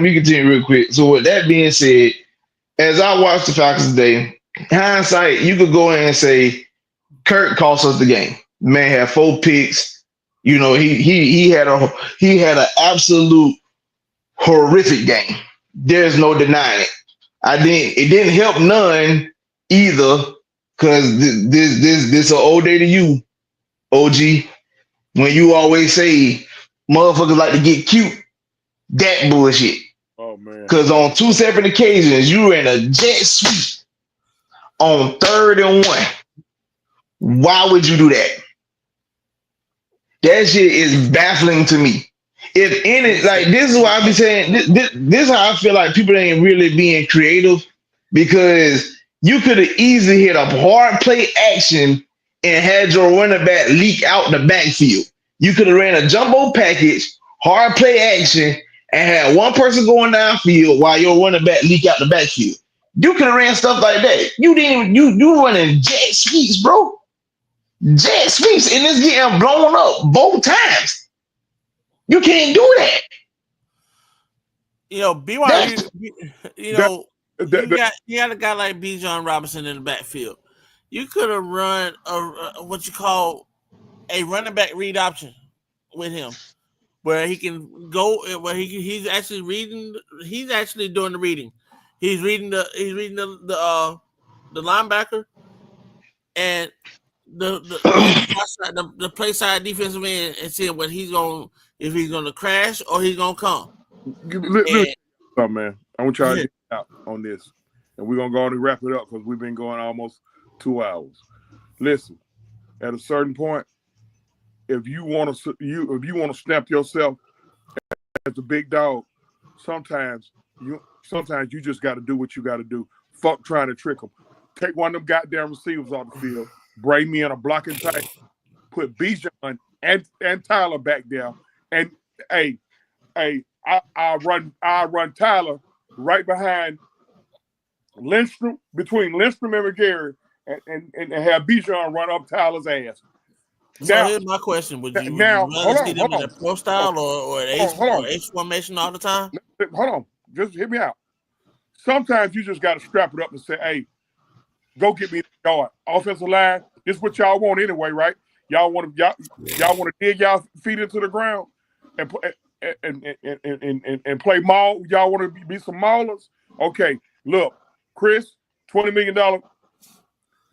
me continue real quick. So with that being said, as I watched the Falcons today, hindsight, you could go in and say Kirk cost us the game. The man had 4 picks. You know, he had an absolute horrific game. There's no denying it. It didn't help none either, because this an old day to you, OG. When you always say motherfuckers like to get cute, that bullshit. Oh man. Because on 2 separate occasions, you ran a jet sweep on 3rd and 1. Why would you do that? That shit is baffling to me. If any, like, this is why I be saying this is how I feel like people ain't really being creative, because you could have easily hit a hard play action and had your running back leak out the backfield. You could have ran a jumbo package, hard play action, and had one person going downfield while your running back leak out the backfield. You could have ran stuff like that. You didn't. You running jet sweeps, bro. Jet sweeps, and it's getting blown up both times. You can't do that. You know, BYU. You know, you got a guy like Bijan Robinson in the backfield. You could have run what you call a running back read option with him, where he can go, where he's actually reading. He's actually doing the reading. He's reading the linebacker and the play side defensive end, and seeing what if he's gonna crash or he's gonna come. Man, I want y'all to get out on this, and we're gonna go on and wrap it up because we've been going almost 2 hours. Listen, at a certain point, if you want to snap yourself as a big dog, sometimes you just got to do what you got to do. Fuck trying to trick them. Take one of them goddamn receivers off the field, bring me in a blocking tight, put Bijan and Tyler back there, and I run Tyler right behind Lindstrom, between Lindstrom and McGarry, and have Bijan run up Tyler's ass. So here's my question: Would you rather see them in a pro style or an H formation all the time? Hold on, just hear me out. Sometimes you just got to strap it up and say, "Hey, go get me the yard. Offensive line. This is what y'all want anyway, right? Y'all want to dig y'all feet into the ground and play maul. Y'all want to be some maulers? Okay, look, Chris, $20 million.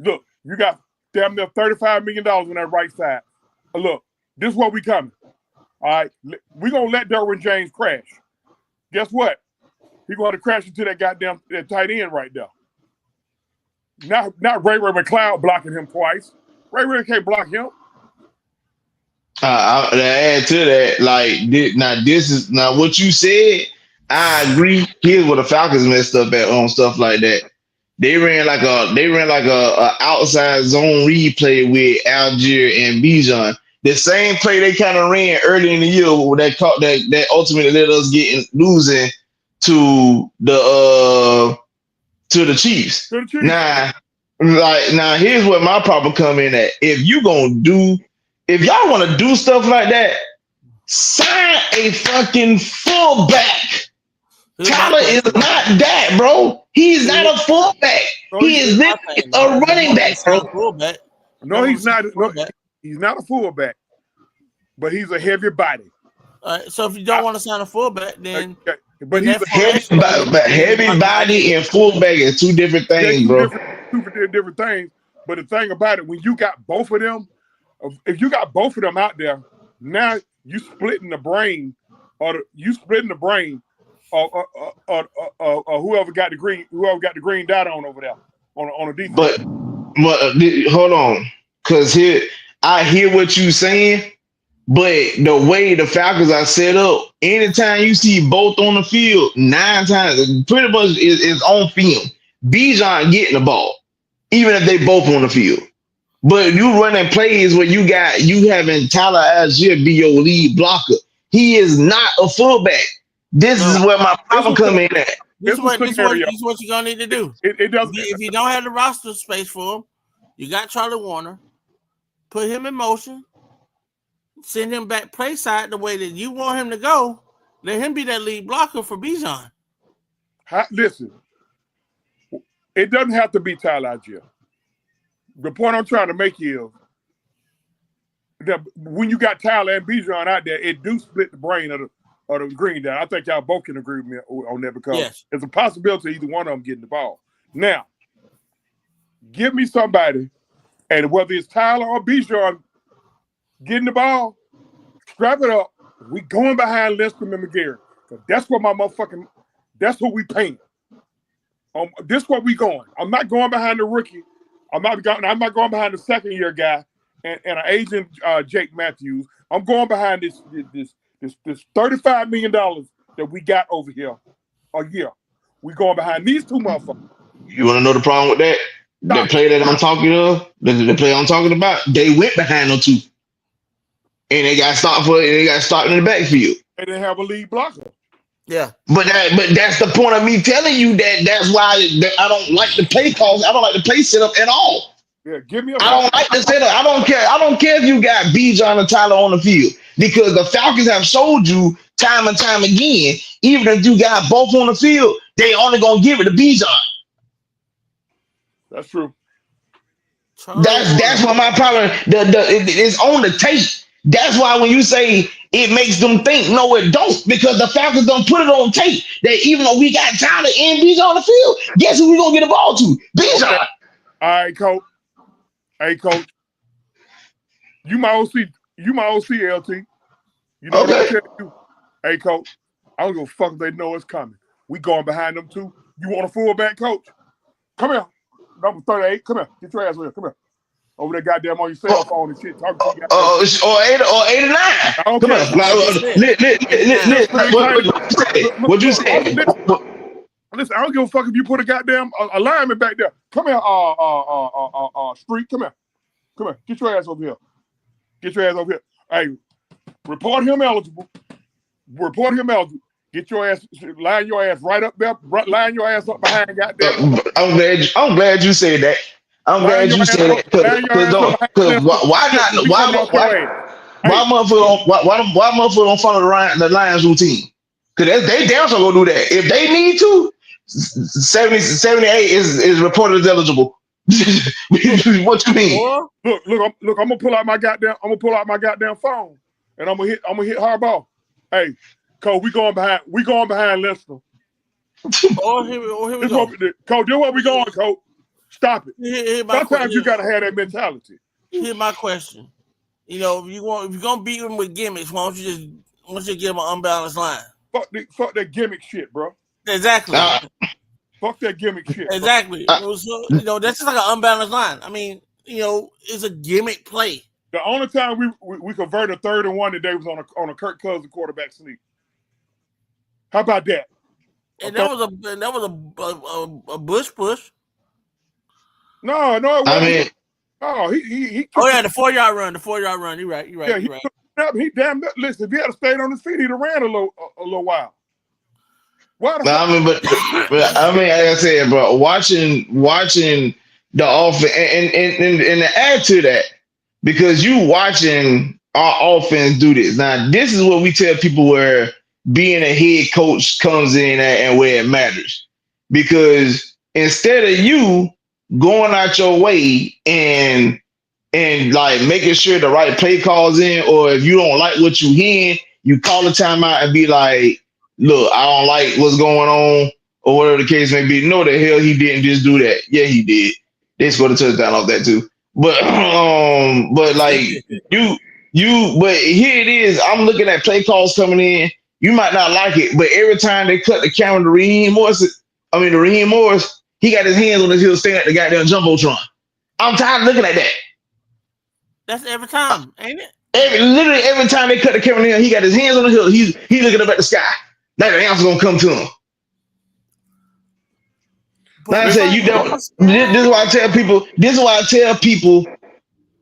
Look, you got damn near $35 million on that right side. Look, this is what we coming. All right, we're gonna let Derwin James crash. Guess what? He's going to crash into that goddamn tight end right there. Not Ray McLeod blocking him twice. Ray can't block him. I add to that, like, what you said. I agree. Here's where the Falcons messed up at on stuff like that. They ran like a outside zone read play with Algier and Bijan. The same play they kind of ran early in the year that ultimately led us losing to the to the Chiefs. To the Chiefs. Now, here's where my problem come in at. If y'all want to do stuff like that, sign a fucking fullback. Tyler is not that, bro. He's not a fullback. He is a running back, bro. No, he's not. No, he's not a fullback, but he's a heavy body. All right, so if you don't want to sign a fullback, then but he's heavy body and fullback is two different things, bro. Two different things. But the thing about it, when you got both of them, if you got both of them out there, now you splitting the brain, or whoever got the green dot on over there on a defense. But hold on, because I hear what you saying, but the way the Falcons are set up, anytime you see both on the field, 9 times pretty much is on film. Bijan getting the ball, even if they both on the field. But you running plays where you having Tyler Algier be your lead blocker. He is not a fullback. This is where my problem come in at. This is what you're gonna need to do. It doesn't. If you don't have the roster space for him, you got Charlie Warner. Put him in motion. Send him back play side the way that you want him to go. Let him be that lead blocker for Bijan. Listen, it doesn't have to be Tyler Algier. The point I'm trying to make is that when you got Tyler and Bijan out there, it do split the brain of the green dot. I think y'all both can agree with me on that because there's a possibility either one of them getting the ball. Now, give me somebody, and whether it's Tyler or Bijan getting the ball, strap it up. We going behind Lindstrom and McGarry. That's what that's what we paying. This is what we going. I'm not going behind the rookie. I'm not going behind the second-year guy and an agent Jake Matthews. I'm going behind this $35 million that we got over here a year. We going behind these two motherfuckers. You want to know the problem with that? The play that I'm talking the play I'm talking about, they went behind them two. And they got stopped in the backfield. They didn't have a lead blocker. Yeah. But that's the point of me telling you that's why I don't like the play calls. I don't like the play setup at all. Yeah, give me I don't like the setup. I don't care. I don't care if you got Bijan and Tyler on the field because the Falcons have showed you time and time again, even if you got both on the field, they only gonna give it to Bijan. That's true. That's what my problem. It's on the tape. That's why when you say it makes them think, no, it don't, because the Falcons don't put it on tape. That even though we got Tyler and Bijan on the field, guess who we gonna get the ball to? Bijan. Okay. All right, coach. Hey, coach. You my OC, LT. You know what I'm telling you? Hey, coach. I don't give a fuck if they know it's coming. We going behind them too. You want a fullback, coach? Come here. Number 38. Come here. Get your ass over here. Come here. Over there, goddamn, on your cell phone and shit. Talking to you. Or 8 or 9. Come on. What you say? Listen, I don't give a fuck if you put a goddamn alignment back there. Come here, Street. Come here. Come here. Get your ass over here. Get your ass over here. Hey, report him eligible. Get your ass, line your ass right up there. Line your ass up behind goddamn. I'm glad you said that. I'm glad you said that. Because why motherfucker don't follow the Lions routine? Because they damn sure gonna do that. If they need to, 78 is reported as eligible. What you mean? Look, I'm gonna pull out my goddamn phone and I'm gonna hit hardball. Hey, Cole, we going behind Lindstrom. Here we go. Cole, do what we going, Cole. Stop it. Sometimes you gotta have that mentality. Here's my question. You know, if you're gonna beat them with gimmicks, why don't you give them an unbalanced line? Fuck that gimmick shit, bro. Exactly. Fuck that gimmick shit. Exactly. That's just like an unbalanced line. I mean, it's a gimmick play. The only time we converted 3rd and 1 today was on a Kirk Cousins quarterback sneak. How about that? And that was a Bush push. No, it wasn't. I mean, he. The 4-yard run. The 4-yard run. You're right. Yeah, he damn. Listen, if he had stayed on his feet, he'd have ran a little while. Why the But fuck? I mean, but I mean, like I said, bro, watching the offense, and to add to that, because you watching our offense do this. Now, this is what we tell people where being a head coach comes in at and where it matters. Because instead of you going out your way and like making sure the right play calls in, or if you don't like what you hearing, you call the timeout and be like, look, I don't like what's going on, or whatever the case may be. No, the hell he didn't just do that. Yeah, he did. They scored a touchdown off that too. But but like but here it is. I'm looking at play calls coming in. You might not like it, but every time they cut the camera to Raheem Morris, he got his hands on his heels staring at the goddamn jumbotron. I'm tired of looking at that. That's every time, ain't it? Literally every time they cut the camera in, he got his hands on the hill. He's looking up at the sky. Like the answer's gonna come to him. Like I said, you don't. This is why I tell people. This is why I tell people.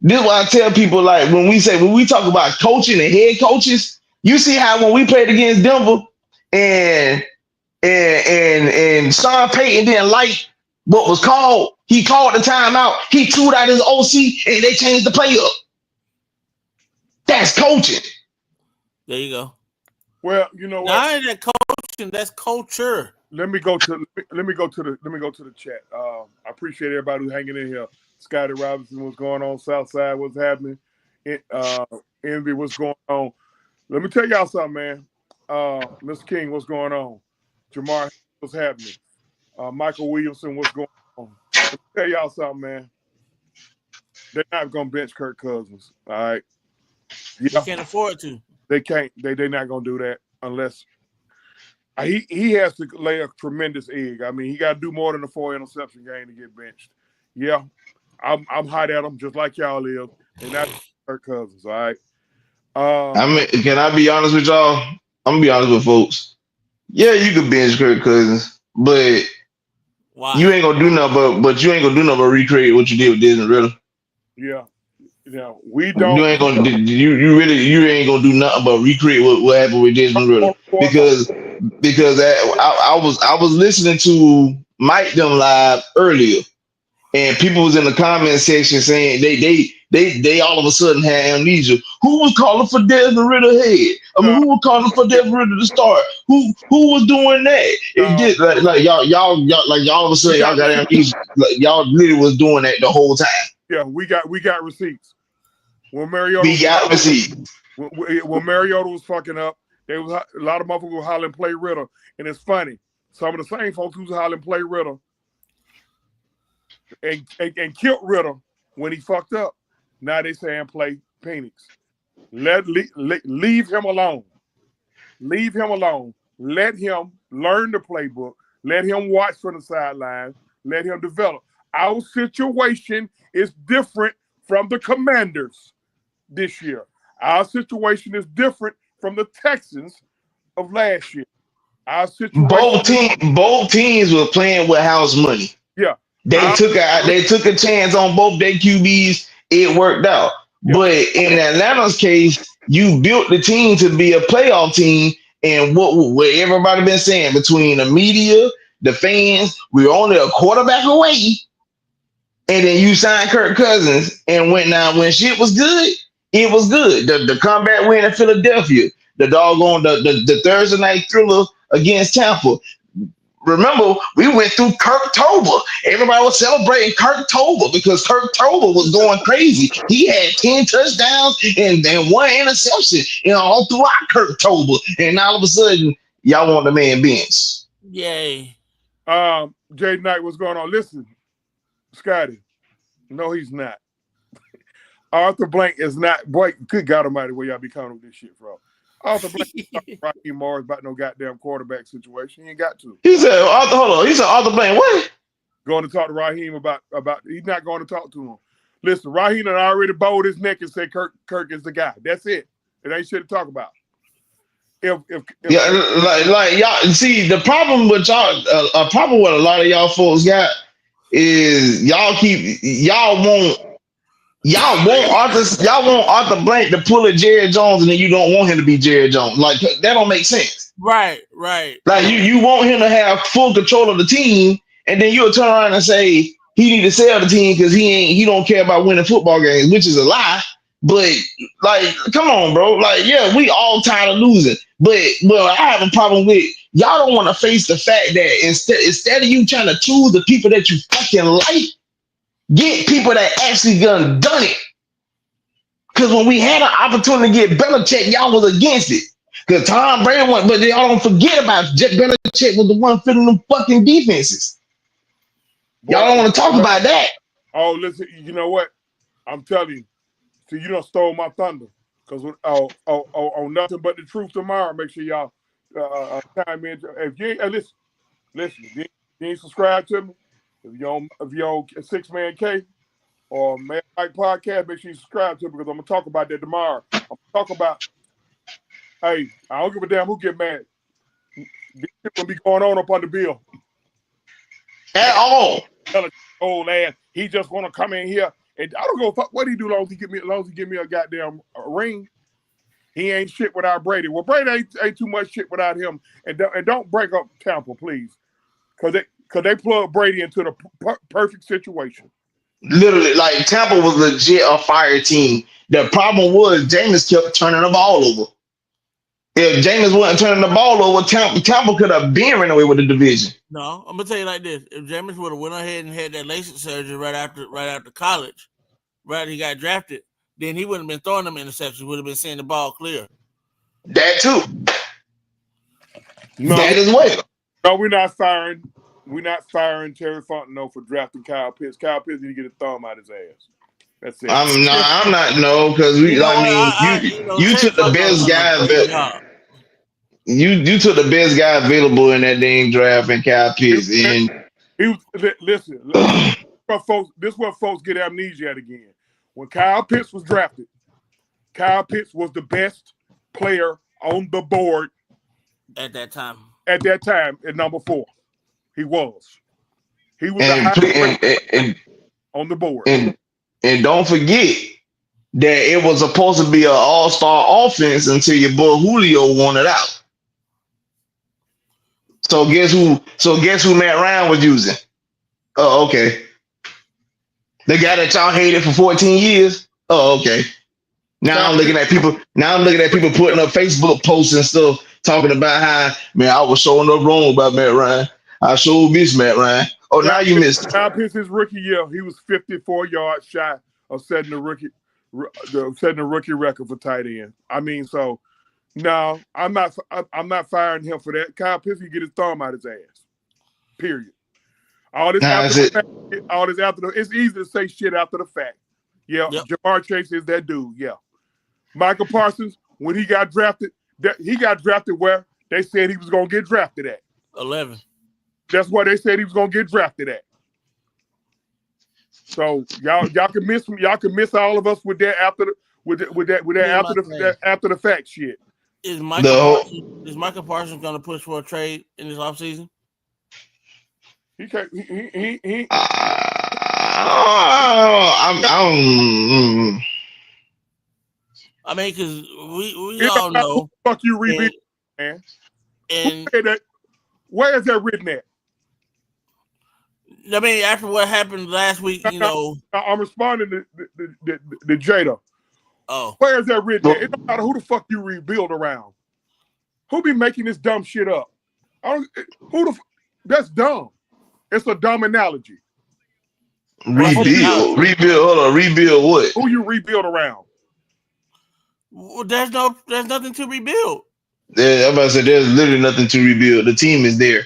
This is why I tell people. Like when we talk about coaching and head coaches, you see how when we played against Denver and Sean Payton didn't like what was called. He called the timeout. He threw out his OC and they changed the play up. That's coaching. There you go. Well, you know what? Not only that coaching, that's culture. Let me go to the chat. I appreciate everybody who's hanging in here. Scotty Robinson, what's going on? Southside, what's happening? Envy, what's going on? Let me tell y'all something, man. Mr. King, what's going on? Jamar, what's happening? Michael Williamson, what's going on? Let me tell y'all something, man. They're not gonna bench Kirk Cousins. All right. Yeah. They can't afford to. They can't. They're not gonna do that unless he has to lay a tremendous egg. I mean, he got to do more than a 4 interception game to get benched. Yeah, I'm hot at him just like y'all is, and that's Kirk Cousins. All right. I mean, can I be honest with y'all? I'm gonna be honest with folks. Yeah, you could bench Kirk Cousins, but you ain't gonna do nothing. But you ain't gonna do nothing but recreate what you did with Desmond Ritter. Yeah. Yeah, we don't. You ain't gonna you ain't gonna do nothing but recreate what happened with Desmond Ritter because I was listening to Mike them live earlier, and people was in the comment section saying they all of a sudden had amnesia. Who was calling for Desmond Ritter head? I mean, who was calling for Desmond Ritter to start? Who was doing that? It did like y'all like y'all all of a sudden y'all got amnesia. Like, y'all literally was doing that the whole time. Yeah, we got receipts. When Mariota was fucking up, there was a lot of motherfuckers were hollering play Ritter, and it's funny. Some of the same folks who's hollering play Ritter and killed Ritter when he fucked up. Now they saying play Penix. Leave him alone. Leave him alone. Let him learn the playbook. Let him watch from the sideline. Let him develop. Our situation is different from the Commanders this year. Our situation is different from the Texans of last year. Our situation. Both teams were playing with house money. Yeah, they took a chance on both their QBs. It worked out. Yeah. But in Atlanta's case, you built the team to be a playoff team, and what everybody been saying between the media, the fans, we're only a quarterback away. And then you signed Kirk Cousins, and when shit was good, it was good. The comeback win in Philadelphia, the doggone the Thursday night thriller against Tampa. Remember, we went through Kirktober. Everybody was celebrating Kirktober because Kirktober was going crazy. He had 10 touchdowns and 1 interception, all throughout Kirktober. And all of a sudden, y'all want the man bench. Yay. Jay Knight, what's going on? Listen, Scotty. No, he's not. Arthur Blank is not. Boy, good God Almighty, where y'all be coming with this shit from? Arthur Blank is not Raheem Morris about no goddamn quarterback situation. He ain't got to. He said, Arthur Blank, what? Going to talk to Raheem about he's not going to talk to him. Listen, Raheem had already bowed his neck and said Kirk is the guy. That's it. It ain't shit to talk about. If y'all see the problem with y'all, a problem with a lot of y'all folks got is y'all want Arthur Blank to pull a Jerry Jones, and then you don't want him to be Jerry Jones. Like that don't make sense. Right. Like you want him to have full control of the team, and then you'll turn around and say he need to sell the team because he don't care about winning football games, which is a lie. But like, come on, bro. Like, yeah, we all tired of losing. But well, I have a problem with y'all don't want to face the fact that instead of you trying to choose the people that you fucking like, get people that actually done it. Because when we had an opportunity to get Belichick, y'all was against it. Because Tom Brady went, but y'all don't forget about Jeff Belichick was the one filling them fucking defenses. Y'all don't want to talk about that. Oh, listen, you know what? I'm telling you. See, you done stole my thunder. Because on Nothing But the Truth tomorrow, make sure y'all chime in. If you ain't, listen, if you ain't subscribed to me, if you're on 6-Man K or Man Mike Podcast, make sure you subscribe to me because I'm going to talk about that tomorrow. I'm going to talk about, hey, I don't give a damn who get mad. This shit going to be going on up on the bill. At all. Old ass, he just want to come in here. And I don't go what he do as long as he give me a goddamn ring. He ain't shit without Brady. Well, Brady ain't too much shit without him. And don't break up Tampa, please, because they plug Brady into the perfect situation. Literally, like Tampa was legit a fire team. The problem was Jameis kept turning the ball over. If Jameis wasn't turning the ball over, Tampa could have been running away with the division. No, I'm gonna tell you like this: if Jameis would have went ahead and had that LASIK surgery right after college, right, he got drafted, then he wouldn't have been throwing them interceptions. Would have been seeing the ball clear. That too. No, that as well. No, we're not firing Terry Fontenot for drafting Kyle Pitts. Kyle Pitts need to get a thumb out his ass. That's it. I'm not no, because you took the best guy. You took the best guy available in that dang draft in Kyle Pitts. Listen, this is where folks get amnesia at again. When Kyle Pitts was drafted, Kyle Pitts was the best player on the board at that time. At number 4, he was the highest on the board. And don't forget that it was supposed to be an all-star offense until your boy Julio wanted out. So guess who Matt Ryan was using? Oh, okay. The guy that y'all hated for 14 years. Oh, okay. Now I'm looking at people putting up Facebook posts and stuff talking about how, man, I was showing up wrong about Matt Ryan. I showed miss Matt Ryan. Oh, now you missed. Kyle Pitts his rookie year, he was 54 yards shy of setting the rookie record for tight end. I mean, so no, I'm not firing him for that. Kyle Pitts can get his thumb out his ass. Period. It's easy to say shit after the fact. Yeah, yep. Jamar Chase is that dude. Yeah, Michael Parsons, when he got drafted, where they said he was gonna get drafted at 11. That's where they said he was gonna get drafted at. So y'all can miss all of us with that after the fact shit. Is Michael Parsons gonna push for a trade in this offseason? He can't. He I mean, because we all know. Fuck you, rebuild, man. And where is that written at? I mean, after what happened last week, you know. I'm responding to Jada. Oh, where is that written at? It don't matter who the fuck you rebuild around. Who be making this dumb shit up? That's dumb. It's a dumb analogy. Rebuild what? Who you rebuild around? Well, there's nothing to rebuild. Yeah, I'm about to say there's literally nothing to rebuild. The team is there.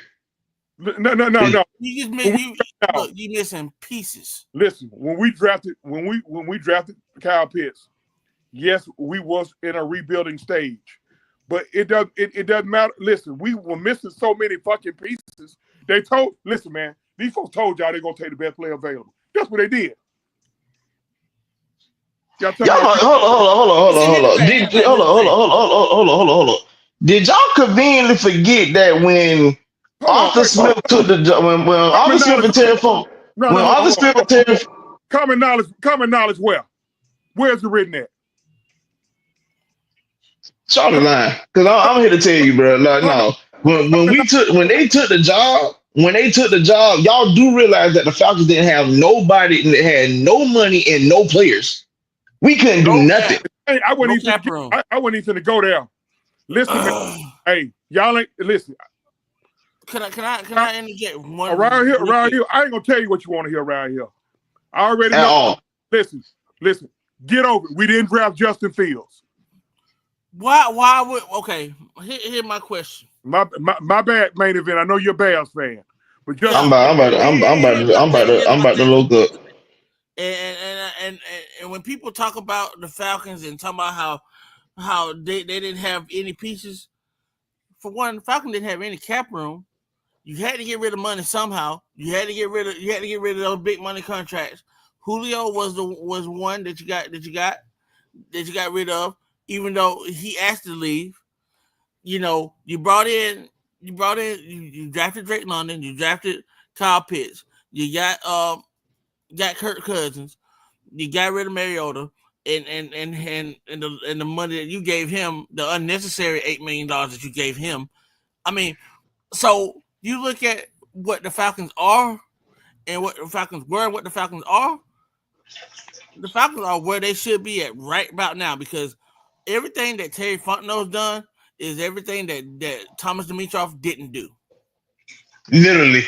No. You missing pieces. Listen, when we drafted Kyle Pitts, yes, we was in a rebuilding stage, but it doesn't matter. Listen, we were missing so many fucking pieces. Listen, man, these folks told y'all they're gonna take the best player available. That's what they did. Hold on. Did y'all conveniently forget that when Arthur Smith took the job, when Arthur Smith and Terry Funk, common knowledge where? Where's it written at? Charlotte line. Because I'm here to tell you, bro. Like, no, when they took the job, y'all do realize that the Falcons didn't have nobody that had no money and no players. We couldn't do nothing. Hey, I wasn't even to go there. Listen, man. Hey, y'all ain't listen. Can I interject one around here? I ain't gonna tell you what you want to hear around here. I already know. Listen. Get over it. We didn't draft Justin Fields. Why would okay? Here's my question. My bad, main event. I know you're a Bears fan, but just I'm about to look up. And when people talk about the Falcons and talk about how they didn't have any pieces, for one, the Falcons didn't have any cap room. You had to get rid of money somehow. You had to get rid of those big money contracts. Julio was one that you got rid of, even though he asked to leave. You know, you drafted Drake London, you drafted Kyle Pitts, you got Kirk Cousins, you got rid of Mariota, and the money that you gave him, the unnecessary $8 million that you gave him. I mean, so you look at what the Falcons are and what the Falcons were and what the Falcons are. The Falcons are where they should be at right about now, because everything that Terry Fontenot's done is everything that Thomas Dimitroff didn't do. Literally.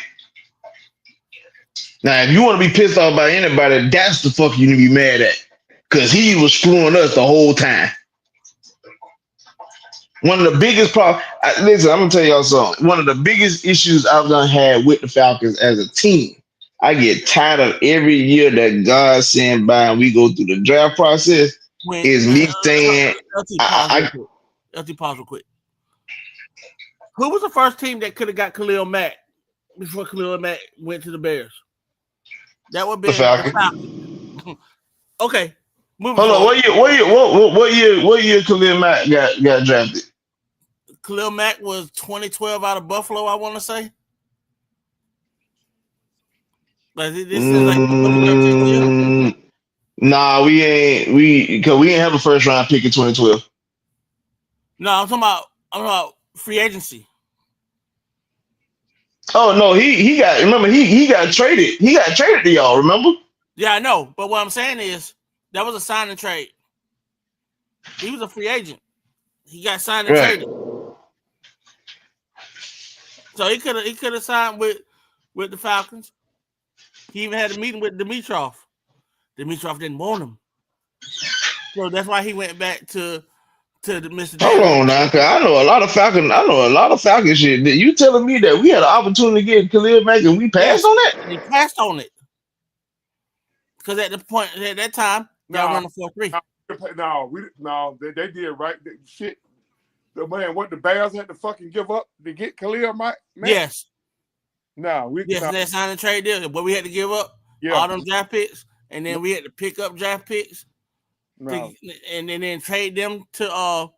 Now, if you want to be pissed off by anybody, that's the fuck you need to be mad at. Because he was screwing us the whole time. One of the biggest problems, listen, I'm going to tell y'all something. One of the biggest issues I've done had with the Falcons as a team, I get tired of every year that God sent by and we go through the draft process, is me saying, LT, pause real quick. Who was the first team that could have got Khalil Mack before Khalil Mack went to the Bears? That would be the Falcons. Okay. Hold on. What year Khalil Mack got drafted? Khalil Mack was 2012 out of Buffalo, I want to say. But this is like 2013 year. Nah, because we ain't have a first round pick in 2012. No, I'm talking about free agency. Oh no, he got traded. He got traded to y'all, remember? Yeah, I know. But what I'm saying is that was a sign and trade. He was a free agent. He got signed and traded. So he could have signed with the Falcons. He even had a meeting with Dimitroff. Dimitroff didn't want him. So that's why he went back to the Mr. Hold on now, cause I know a lot of Falcon shit. You telling me that we had an opportunity to get Khalil Mack and we passed on that? They passed on it. Because at that time, y'all running 4-3. No, they did right. Shit. The man, what the Bears had to fucking give up to get Khalil Mack? Yes. No, that sign and trade deal. But we had to give up all them draft picks, and then we had to pick up draft picks, and then trade them to. I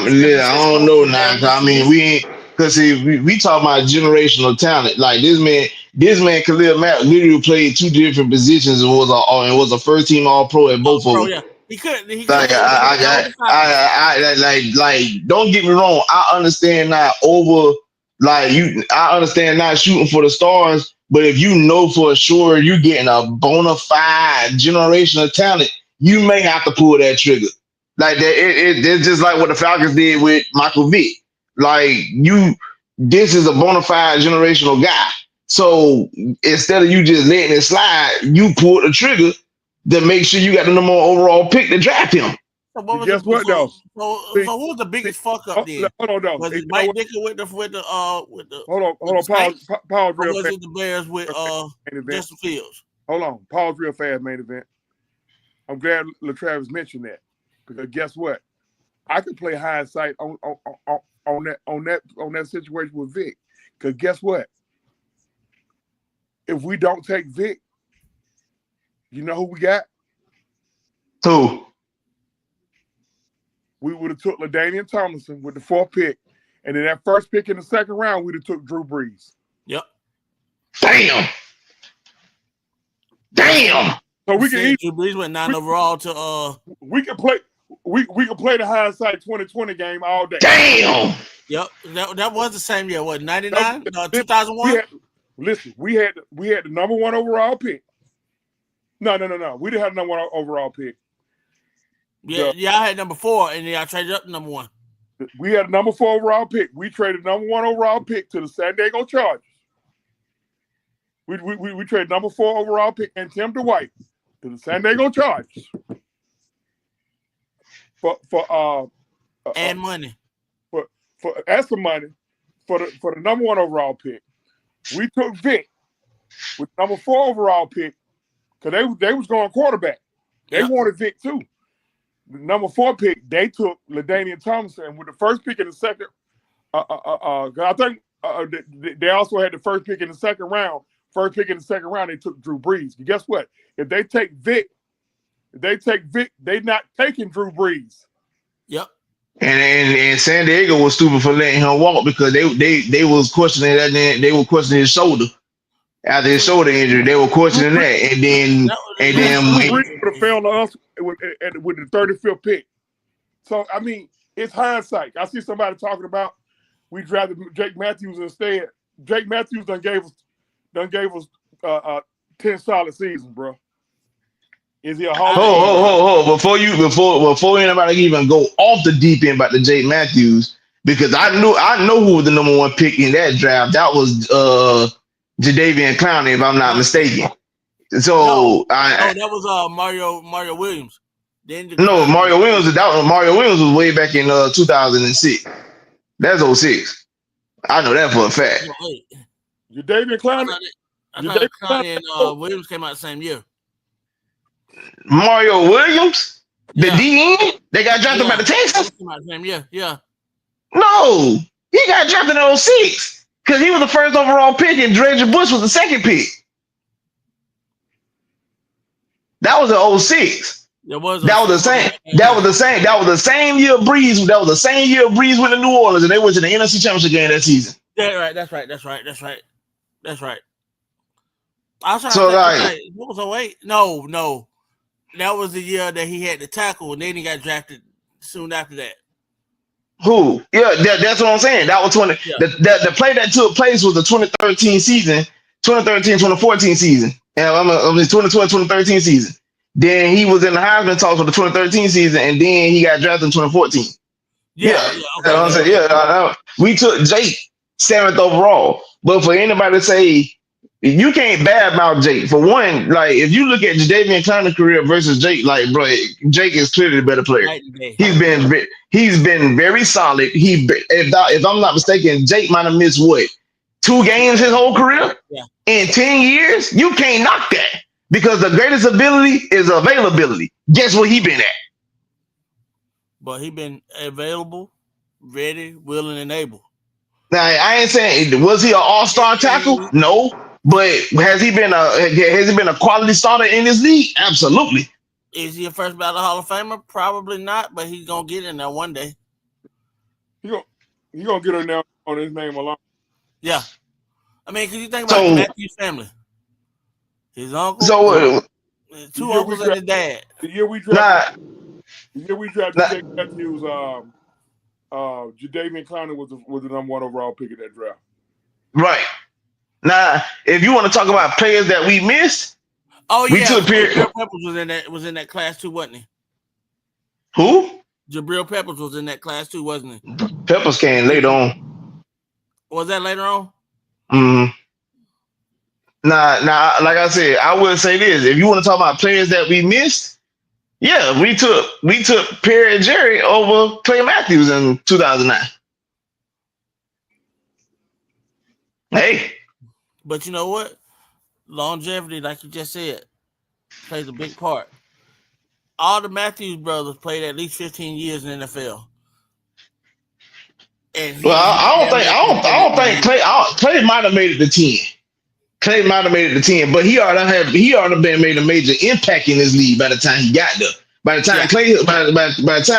don't know now. I mean, we ain't because we talk about generational talent. Like this man Khalil Mack literally played two different positions and was a first team All Pro at both of them. Yeah. He could. Like don't get me wrong. I understand not shooting for the stars, but if you know for sure you're getting a bona fide generational talent, you may have to pull that trigger. Like that, it's just like what the Falcons did with Michael Vick. Like this is a bona fide generational guy. So instead of you just letting it slide, you pull the trigger to make sure you got the number one overall pick to draft him. So guess what though? So who was the biggest fuck up then? Hold on. Was it Mike Dicker with the hold on, pause real fast. Was it the Bears with Justin Fields? Hold on, pause real fast, main event. I'm glad LaTravis mentioned that, because guess what? I could play hindsight on that situation with Vic. Because guess what? If we don't take Vic, you know who we got? Who? We would have took LaDainian Tomlinson with the 4th pick, and then that first pick in the 2nd round, we'd have took Drew Brees. Yep. Damn. So we can Drew Brees went 9 overall to we can play. we can play the hindsight 2020 game all day. Damn. Yep, that was the same year. What, 99? 2001? We had the number 1 overall pick. No. We didn't have the number 1 overall pick. Yeah, I had number 4, and then I traded up to number 1. We had a number 4 overall pick. We traded number 1 overall pick to the San Diego Chargers. We traded number 4 overall pick and Tim Dwight to the San Diego Chargers for money. For extra money for the number 1 overall pick. We took Vic with number 4 overall pick because they was going quarterback. They wanted Vic too. The number 4 pick, they took LaDainian Tomlinson with the first pick in the second. I think they also had the first pick in the second round. First pick in the second round, they took Drew Brees. But guess what? If they take Vic, they not taking Drew Brees. Yep. And San Diego was stupid for letting him walk because they was questioning that. They were questioning his shoulder after his shoulder injury. They were questioning that, and then Brees would have failed us with the 35th pick. So I mean, it's hindsight. I see somebody talking about we drafted Jake Matthews instead. Jake Matthews done gave us 10 solid seasons, bro. Is he a Hall? Before anybody even go off the deep end about the Jake Matthews, because I know who was the number 1 pick in that draft. That was Jadeveon Clowney, if I'm not mistaken. So that was Mario Williams. Mario Williams. Mario Williams was way back in 2006. That's 06. I know that for a fact. Jadeveon Clowney. I thought Clowney and Williams came out the same year. Mario Williams, the DN, they got drafted by the Texans. Yeah. No, he got drafted in 06 because he was the first overall pick and Dredger Bush was the second pick. That was in 06. That was the same year Breeze. That was the same year Breeze went to New Orleans and they went to the NFC Championship game that season. Yeah, That's right. I was trying to think, what was 08? No. That was the year that he had the tackle, and then he got drafted soon after that. Who? Yeah, that's what I'm saying. That was the play that took place was the 2013 season, 2013-2014 season. And I mean 2012-2013 season. Then he was in the Heisman talks for the 2013 season, and then he got drafted in 2014. We took Jake 7th overall. But for anybody to say you can't badmouth Jake. For one, like if you look at Jadeveon Clowney's career versus Jake, like bro, Jake is clearly the better player. He's been very solid. If I'm not mistaken, Jake might have missed 2 games his whole career in 10 years. You can't knock that because the greatest ability is availability. Guess what he been at? But he been available, ready, willing, and able. Now I ain't saying was he an all-star tackle? No. But has he been a quality starter in this league? Absolutely. Is he a first ballot Hall of Famer? Probably not, but he's gonna get in there one day. He gonna get in there on his name alone. Yeah, I mean, because you think about Matthew's family, his uncle, his 2 uncles, and his dad. The year we drafted Jake Matthews, Jadeveon Clowney was the number 1 overall pick of that draft. Right. Now, if you want to talk about players that we missed, Jabril Peppers was in that class too, wasn't he? Who? Jabril Peppers was in that class too, wasn't he? Peppers came later on. Was that later on? Mm-hmm. Nah, like I said, I will say this. If you want to talk about players that we missed, we took Perry and Jerry over Clay Matthews in 2009. Hey. But you know what? Longevity, like you just said, plays a big part. All the Matthews brothers played at least 15 years in the NFL. I don't think Clay might have made it to 10. Clay might have made it to 10, but he ought to been made a major impact in this league by the time he got there. By the time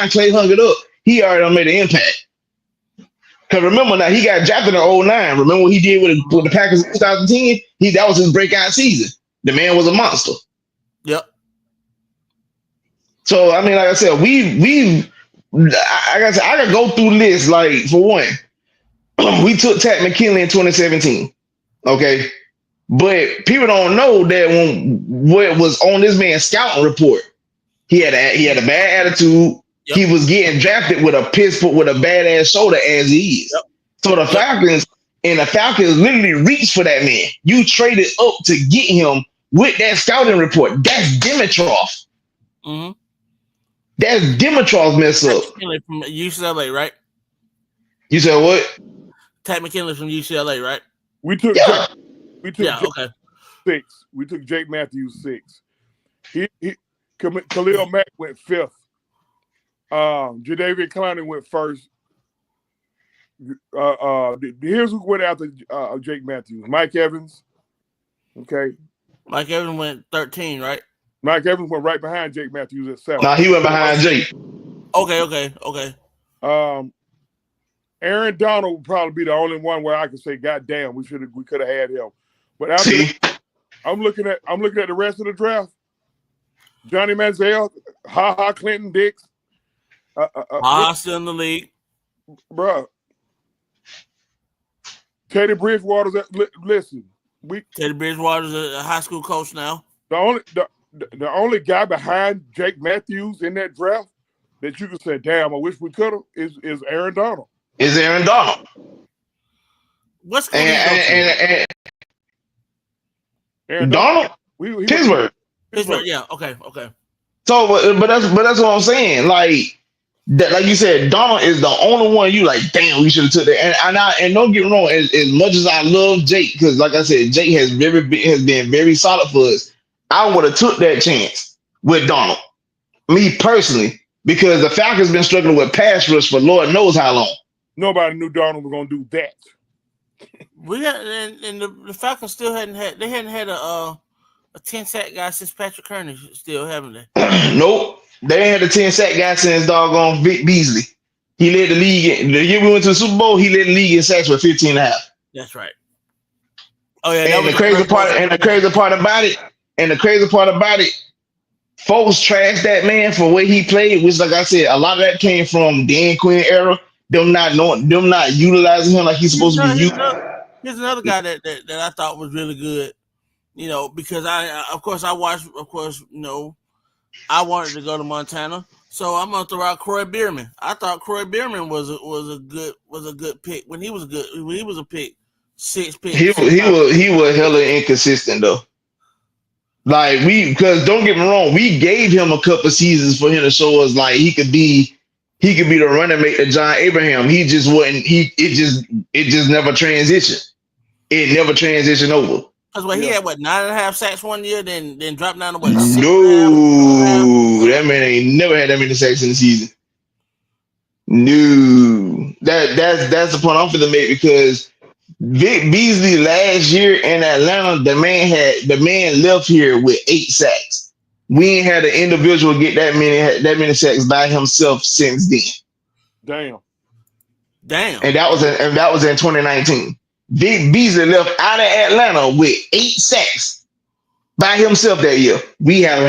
Clay hung it up, he already made an impact. Because remember now, he got drafted in 2009. Remember what he did with the Packers in 2010? That was his breakout season. The man was a monster. Yep. So I mean, like I said, I gotta go through this. Like for one, we took Tat McKinley in 2017. Okay. But people don't know that what was on this man's scouting report, he had a bad attitude. Yep. He was getting drafted with a with a badass shoulder as he is. Yep. So the Falcons literally reached for that man. You traded up to get him with that scouting report. That's Dimitrov. Mm-hmm. That's Dimitrov's mess up. From UCLA, right? You said what? Tat McKinley from UCLA, right? We took okay. 6. We took Jake Matthews 6. Khalil Mack went 5th. Jadeveon Clowney went 1st. Here's who went after Jake Matthews. Mike Evans. Okay. Mike Evans went 13, right? Mike Evans went right behind Jake Matthews at 7. No, he went behind Jake. Okay. Aaron Donald would probably be the only one where I could say, God damn, we could have had him. But after I'm looking at the rest of the draft. Johnny Manziel, Clinton Dix. Still in the league. Bruh. Teddy Bridgewater's listen. Teddy Bridgewater's a high school coach now. The only guy behind Jake Matthews in that draft that you could say, damn, I wish we could have is Aaron Donald. Is Aaron Donald. What's going on? Aaron Donald? Pittsburgh. Yeah, okay. So, but that's what I'm saying. Like you said, Donald is the only one you like. Damn, we should have took that. And don't get me wrong. As much as I love Jake, because like I said, Jake has been very solid for us. I would have took that chance with Donald, me personally, because the Falcons been struggling with pass rush for Lord knows how long. Nobody knew Donald was gonna do that. The Falcons still hadn't had a 10-sack guy since Patrick Kearney, still haven't they? Nope. They ain't had a 10-sack guy since doggone Vic Beasley. He led the league. The year we went to the Super Bowl, he led the league in sacks for 15 and a half. That's right. Oh, yeah. And the crazy part about it, folks trashed that man for where he played, which, like I said, a lot of that came from Dan Quinn era. Them not utilizing him like he's supposed to be used. Here's another guy that I thought was really good. Because I wanted to go to Montana, so I'm gonna throw out Croy Bierman. I thought Croy Bierman was a good pick when he was a pick, 6 pick. He was hella inconsistent though. Like because don't get me wrong, we gave him a couple seasons for him to show us like he could be the running mate to John Abraham. He just wasn't. It just never transitioned. It never transitioned over. Because he had 9.5 sacks one year, then dropped down to 6. No, that man ain't never had that many sacks in the season. No, that's the point I'm finna make because Vic Beasley last year in Atlanta, the man left here with 8 sacks. We ain't had an individual get that many sacks by himself since then. Damn. And that was in 2019. Vic Beasley left out of Atlanta with 8 sacks by himself that year. We have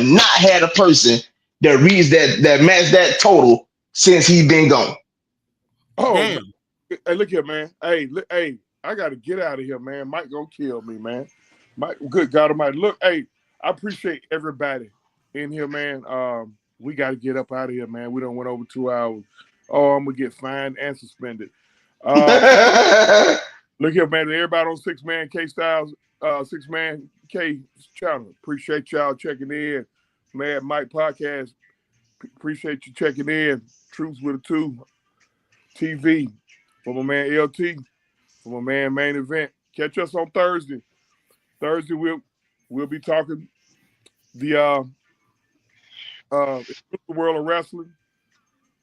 not had a person that reads that matched that total since he's been gone. Oh, damn. Hey, look here, man. Hey, I got to get out of here, man. Mike gonna kill me, man. Mike, good God Almighty. Look, hey, I appreciate everybody in here, man. We got to get up out of here, man. We done went over 2 hours. Oh, I'm gonna get fined and suspended. Look here, man. Everybody on 6Man K Styles, 6Man K channel. Appreciate y'all checking in. Mad Mike Podcast. Appreciate you checking in. Truth with a 2 TV. For my man LT. For my man Main Event. Catch us on Thursday. Thursday we'll be talking the world of wrestling.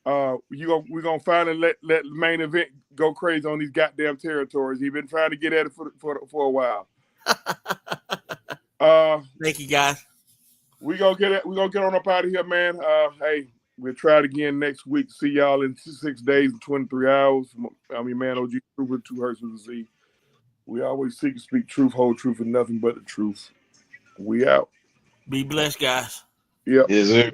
We're gonna finally let Main Event go crazy on these goddamn territories. He's been trying to get at it for a while. Thank you, guys. We're gonna get on up out of here, man. Hey, we'll try it again next week. See y'all in 6 days and 23 hours. I mean, man, OG Truth with 2 Hertz with a Z. We always seek to speak truth, whole truth, and nothing but the truth. We out. Be blessed, guys. Yep. Yes, sir.